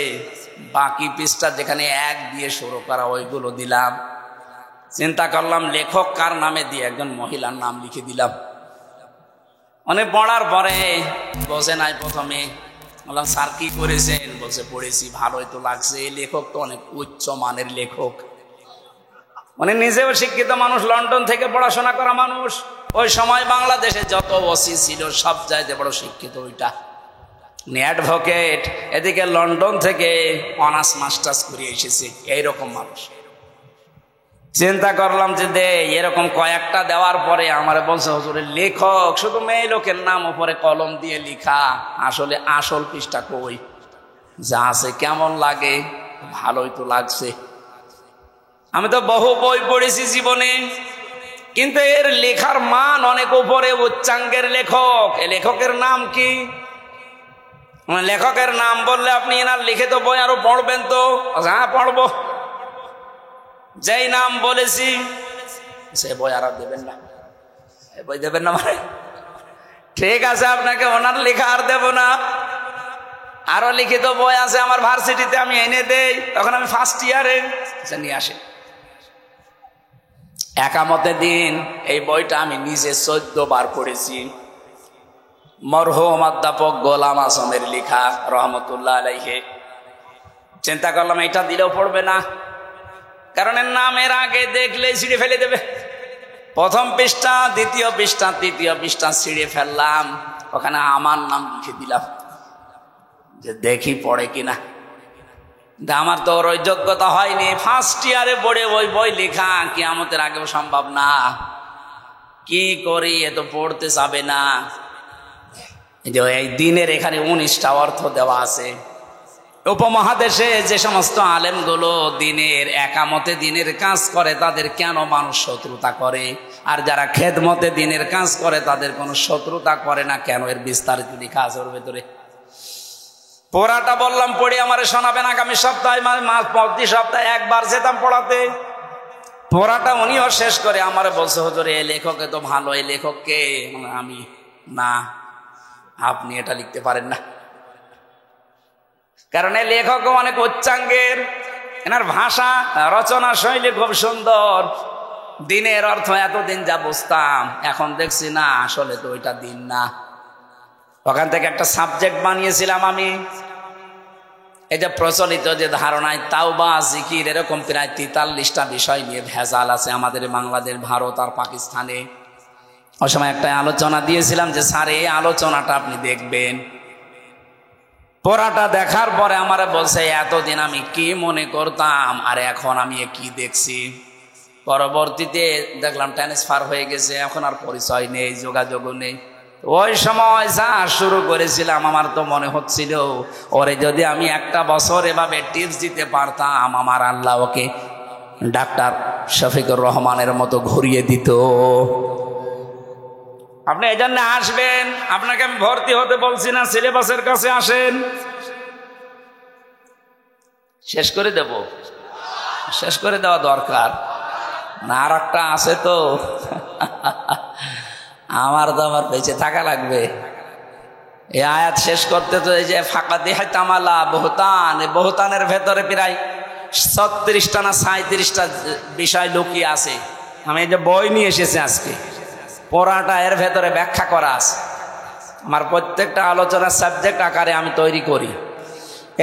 বাকি পৃষ্ঠা যেখানে এক দিয়ে শুরু করা ওইগুলো দিলাম। চিন্তা করলাম লেখক কার নামে দিয়ে একজন মহিলার নাম লিখে দিলাম। অনেক পড়ার পরে বসে নাই, প্রথমে বললাম স্যার কি করেছেন, বলছে পড়েছি, ভালোই তো লাগছে, এই লেখক তো অনেক উচ্চ মানের লেখক, মানে নিজেও শিক্ষিত মানুষ, লন্ডন থেকে পড়াশোনা করা মানুষ। ওই সময় বাংলাদেশে যত ওসি ছিল সব চাইতে বড় শিক্ষিত ওইটা, অ্যাডভোকেট, এদিকে লন্ডন থেকে অনার্স মাস্টার্স করে এসেছে, এইরকম মানুষ। চিন্তা করলাম যে দে, এরকম কয়েকটা দেওয়ার পরে আমার বলছে হুজুরের লেখক শুধু মেয়ে লোকের নাম উপরে কলম দিয়ে লেখা, আসলে আসল পৃষ্ঠা কই, যা আছে কেমন লাগে, ভালোই তো লাগছে। আমি তো বহু বই পড়েছি জীবনে, কিন্তু এর লেখার মান অনেক উপরে, উচ্চাঙ্গের লেখক। এ লেখকের নাম কি? লেখকের নাম বললে আপনি এনার লিখিত বই আরো পড়বেন তো? হ্যাঁ পড়বো। যেই নাম বলেছি সে বই আর দেবেন না, বই দেবেন না মানে ঠিক আছে, আপনাকে ওনার লেখা আর দেব না। আরো লিখিত বই আছে আমার ভার্সিটিতে, আমি এনে দেই, তখন আমি ফার্স্ট ইয়ারে নিয়ে আসি। একামতের দিন এই বইটা আমি নিজে 14 বার পড়েছি। মরহুম অধ্যাপক গোলাম আজমের লেখা রহমতুল্লাহ আলাইহি। চিন্তা করলাম এটা দিলেও পড়বে না, কারণ এর নামের আগে দেখলে ছিঁড়ে ফেলে দেবে। প্রথম পৃষ্ঠা, দ্বিতীয় পৃষ্ঠা, তৃতীয় পৃষ্ঠা ছিঁড়ে ফেললাম, ওখানে আমার নাম লিখে দিলাম যে দেখি পড়ে কিনা। আমার তো ওর ওই যোগ্যতা হয়নি, ফার্স্ট ইয়ারে পড়ে ওই বই লেখা কিয়ামতের আগেও সম্ভব না। কি করি, এ তো পড়তে যাবে না। এই দিনের এখানে 19টা অর্থ দেওয়া আছে। উপমহাদেশে যে সমস্ত আলেমগুলো দিনের একামতে দিনের কাজ করে তাদের কেন মানুষ শত্রুতা করে, আর যারা খেদমতে দিনের কাজ করে তাদের কোনো শত্রুতা করে না কেন, এর বিস্তারিত লেখা আছে ওর ভেতরে। পড়াটা বললাম পড়ে আমারে শোনাবেন আগামী সপ্তাহে, প্রতি সপ্তাহে একবার যেতাম পড়াতে। পড়াটা উনিও শেষ করে আমারে বলছে, হুজুর এই লেখকে তো ভালো, এই লেখককে? আমি না, আপনি এটা লিখতে পারেন না, কারণ এই লেখকও অনেক উচ্চাঙ্গের, এনার ভাষা রচনা শৈলী খুব সুন্দর। দিনের অর্থ এতদিন যা বুঝতাম এখন দেখছি না, আসলে তো ওইটা দিন না। ওখান থেকে একটা সাবজেক্ট বানিয়েছিলাম আমি। এই যে প্রচলিত যে ধারণায় তাওবা, জিকির, এরকম প্রায় 43টা বিষয় নিয়ে ভেজাল আছে আমাদের বাংলাদেশ, ভারত আর পাকিস্তানে। ওই সময় একটা আলোচনা দিয়েছিলাম যে স্যার এই আলোচনাটা আপনি দেখবেন। পড়াটা দেখার পরে আমারে বলছে এতদিন আমি কি মনে করতাম আর এখন আমি কি দেখছি। পরবর্তীতে দেখলাম ট্রান্সফার হয়ে গেছে, এখন আর পরিচয় নেই, যোগাযোগও নেই। ওই সময় যা শুরু করেছিলাম আমার তো মনে হচ্ছিল ওরে যদি আমি একটা বছর এভাবে টিপস দিতে পারতাম, আমার আল্লাহ ওকে ডাক্তার শফিকুর রহমানের মতো ঘুরিয়ে দিত। আপনি এই জন্য আসবেন, আপনাকে আমি ভর্তি হতে বলছি না, সিলেবাসের কাছে আসেন, শেষ করে দেব, শেষ করে দেওয়া দরকার না। আর একটা আছে তো আমার তো আমার বেঁচে থাকা লাগবে। এই আয়াত শেষ করতে তো এই যে ফাঁকা দেহাই তামালা বহুতান, এই বহুতানের ভেতরে প্রায় 36টা না 37টা বিষয় লুকিয়ে আছে। আমি এই যে বই নিয়ে এসেছি আজকে, পড়াটা এর ভেতরে ব্যাখ্যা করা আছে। আমার প্রত্যেকটা আলোচনার সাবজেক্ট আকারে আমি তৈরি করি।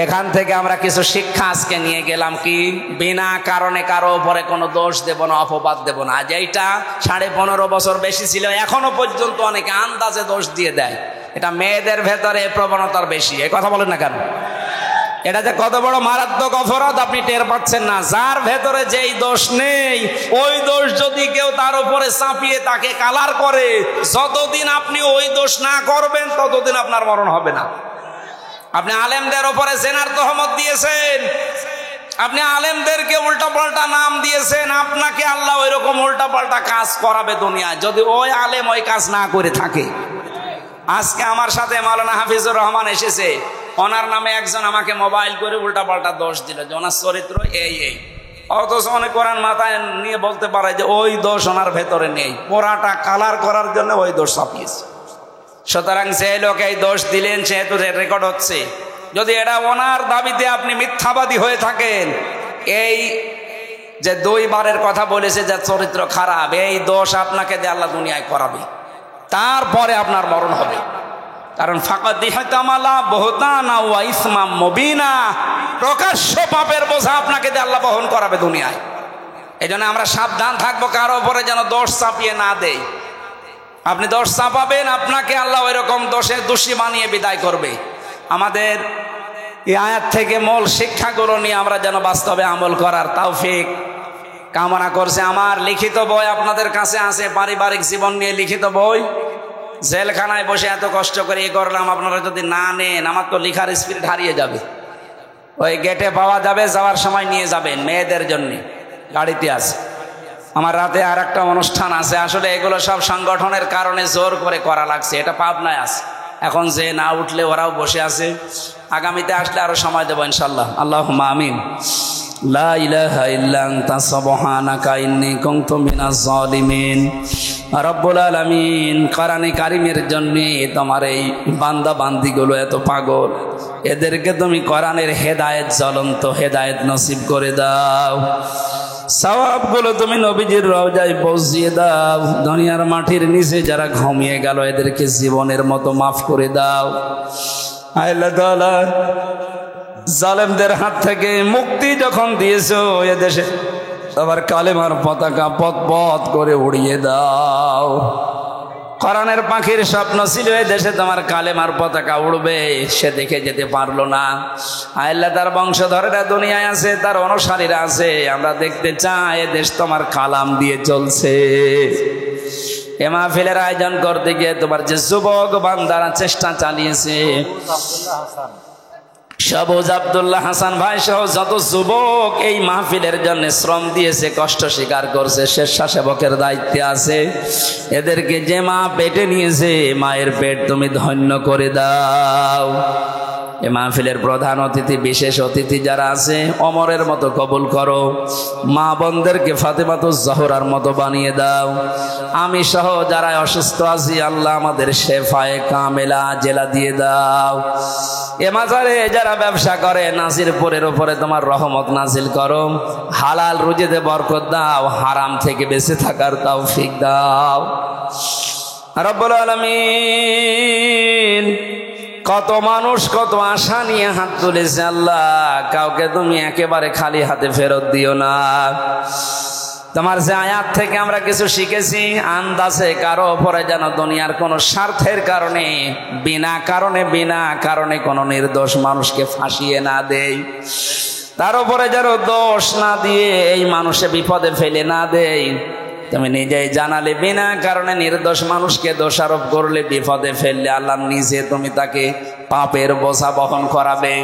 এখান থেকে আমরা কিছু শিক্ষা আজকে নিয়ে গেলাম, কি বিনা কারণে কারো উপরে কোনো দোষ দেব না, অপবাদ দেব না। আজ এইটা 15.5 বছর বেশি ছিল, এখনো পর্যন্ত অনেকে আন্দাজে দোষ দিয়ে দেয়। এটা মেয়েদের ভেতরে প্রবণতার বেশি, এই কথা বলেন না কেন? এটা যে কত বড় মারাত্মক অপরাধ আপনি টের পাচ্ছেন না। যার ভেতরে যেই দোষ নেই ওই দোষ যদি কেউ তার উপরে চাপিয়ে তাকে কালার করে, যতদিন আপনি ওই দোষ না করবেন ততদিন আপনার মরণ হবে না। আপনি আলেমদের ওপরে জেনার তহমত দিয়েছেন, আপনি আলেমদেরকে উল্টা পাল্টা নাম দিয়েছেন, আপনাকে আল্লাহ ওই রকম উল্টা পাল্টা কাজ করাবে দুনিয়ায় যদি ওই আলেম ওই কাজ না করে থাকে। আজকে আমার সাথে মাওলানা হাফিজুর রহমান এসেছে, ওনার নামে একজন আমাকে মোবাইল করে উল্টা পাল্টা দোষ দিল যে ওনার চরিত্র এই এই, অথচ অনেক কোরআন মাথায় নিয়ে বলতে পারে যে ওই দোষ ওনার ভেতরে নেই, পোড়াটা কালার করার জন্য ওই দোষ চাপিয়েছে। সুতরাং যে লোক এই দোষ দিলেন সেহেতু রেকর্ড হচ্ছে। যদি এটা ওনার দাবিতে আপনি মিথ্যাবাদী হয়ে থাকেন, এই যে 2 বারের কথা বলেছে যে চরিত্র খারাপ, এই দোষ আপনাকে দিয়ে আল্লাহ দুনিয়ায় করাবে, তারপরে আপনার মরণ হবে। কারণ ফাকাদিহাতামালা বহুতানা ওয়া ইসমাম মুবিনা, প্রকাশ্য পাপের বোঝা আপনাকে দিয়ে আল্লাহ বহন করাবে দুনিয়ায়। এই জন্য আমরা সাবধান থাকবো, কারো উপরে যেন দোষ চাপিয়ে না দেয়। আপনি দোষ চাপাবেন, আপনাকে আল্লাহ ওই রকম দোষের দোষী বানিয়ে বিদায় করবে। আমাদের এই আয়াত থেকে মূল শিক্ষাগুলো নিয়ে আমরা যেন বাস্তবে আমল করার তৌফিক কামনা করছে। আমার লিখিত বই আপনাদের কাছে আছে, পারিবারিক জীবন নিয়ে লিখিত বই। জেলখানায় বসে এত কষ্ট করে করলাম, আপনারা যদি না নেন আমার তো লেখার স্পিরিট হারিয়ে যাবে। ওই গেটে পাওয়া যাবে, যাওয়ার সময় নিয়ে যাবেন, মেয়েদের জন্য গাড়িতে আছে। আমার রাতে আর একটা অনুষ্ঠান আছে, আসলে এগুলো সব সংগঠনের কারণে জোর করে করা লাগছে, এটা পাবনায় আছে। এখন যে না উঠলে ওরাও বসে আছে, আগামীতে আসলে আরো সময় দেবো ইনশাল্লাহ। আল্লাহুম্মা আমিন। লা ইলাহা ইল্লা আনতা সুবহানাকা ইন্নী কুনতু মিনাজ জালিমিন। রব্বুল আলামিন, কোরআনে কারিমের জন্য তোমার এই বান্দা বান্দিগুলো এত পাগল, এদেরকে তুমি কোরআনের হেদায়েত, জ্বলন্ত হেদায়েত নসিব করে দাও। সওয়াবগুলো তুমি নবীজির রওজায় পৌঁছিয়ে দাও। দুনিয়ার মাটির নিচে যারা ঘুমিয়ে গেল এদেরকে জীবনের মতো মাফ করে দাও। আল্লাহ তাআলা, জালেমদের হাত থেকে মুক্তি যখন দিয়েছো এদেশে আবার কালেমার পতাকা পথ পথ করে উড়িয়ে দাও। কোরআনের পাখির স্বপ্ন ছিল এই দেশে তোমার কালেমার পতাকা উড়বে, সে দেখে যেতে পারলো না। আল্লাহ, তার বংশধরেরা দুনিয়ায় আছে, তার অনুসারীরা আছে, আমরা দেখতে চাই এ দেশ তোমার কালাম দিয়ে চলছে। এ মাহফিলের আয়োজন করতে গিয়ে তোমার যে যুবক বান্দারা চেষ্টা চালিয়েছে, সবুজ আব্দুল্লাহ হাসান ভাই সহ যত যুবক এই মাহফিলের জন্য শ্রম দিয়েছে, কষ্ট স্বীকার করছে, স্বেচ্ছাসেবকের দায়িত্বে আছে, এদেরকে যে মা পেটে নিয়েছে মায়ের পেট তুমি ধন্য করে দাও। এ মাহফিলের প্রধান অতিথি, বিশেষ অতিথি যারা আছে ওমরের মতো কবুল করো, মা বোনদেরকে ফাতেমাতুজ জোহরার মতো বানিয়ে দাও। আমি সহ যারা অসুস্থ আছি আল্লাহ আমাদের শেফায়ে কামেলা জেলা দিয়ে দাও। এ মাজারে যারা ব্যবসা করে নাজিরপুরের উপরে তোমার রহমত নাজিল করো, হালাল রুজিতে বরকত দাও, হারাম থেকে বেঁচে থাকার তৌফিক দাও। রব্বুল আলামিন, কত মানুষ কত আশা নিয়ে হাত তুলেছে আল্লাহ, কাউকে তুমি একেবারে খালি হাতে ফেরত দিও না। তোমার যে আয়াত থেকে আমরা কিছু শিখেছি, আন্দাজে কারো উপরে যেন দুনিয়ার কোনো স্বার্থের কারণে বিনা কারণে কোনো নির্দোষ মানুষকে ফাঁসিয়ে না দেই, তার উপরে যেন দোষ না দিয়ে এই মানুষে বিপদে ফেলে না দেই। তুমি নিজেই জানালে বিনা কারণে নির্দোষ মানুষকে দোষারোপ করলে, বিপদে ফেললে আল্লাহ নিজে তুমি তাকে পাপের বোঝা বহন করাবে।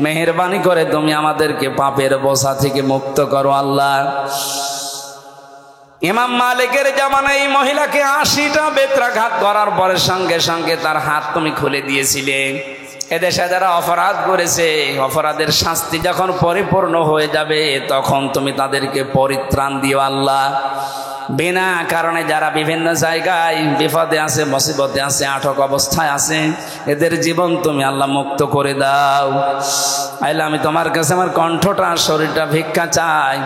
মেহেরবানি করে তুমি আমাদেরকে পাপের বোঝা থেকে মুক্ত করো আল্লাহ। ইমাম মালিকের জামানায় এই মহিলাকে 80টা বেত্রাঘাত করার পরে সঙ্গে সঙ্গে তার হাত তুমি খুলে দিয়েছিলে। এদেশে যারা অপরাধ করেছে, অপরাধের শাস্তি যখন পরিপূর্ণ হয়ে যাবে তখন তুমি তাদেরকে পরিত্রাণ দিও আল্লাহ। বিনা কারণে যারা বিভিন্ন জায়গায় বিপদে আছে, মুসিবতে আছে, আটক অবস্থায় আছে, এদের জীবন তুমি আল্লাহ মুক্ত করে দাও। আল্লাহ, আমি তোমার কাছে আমার কণ্ঠটা, শরীরটা ভিক্ষা চাই।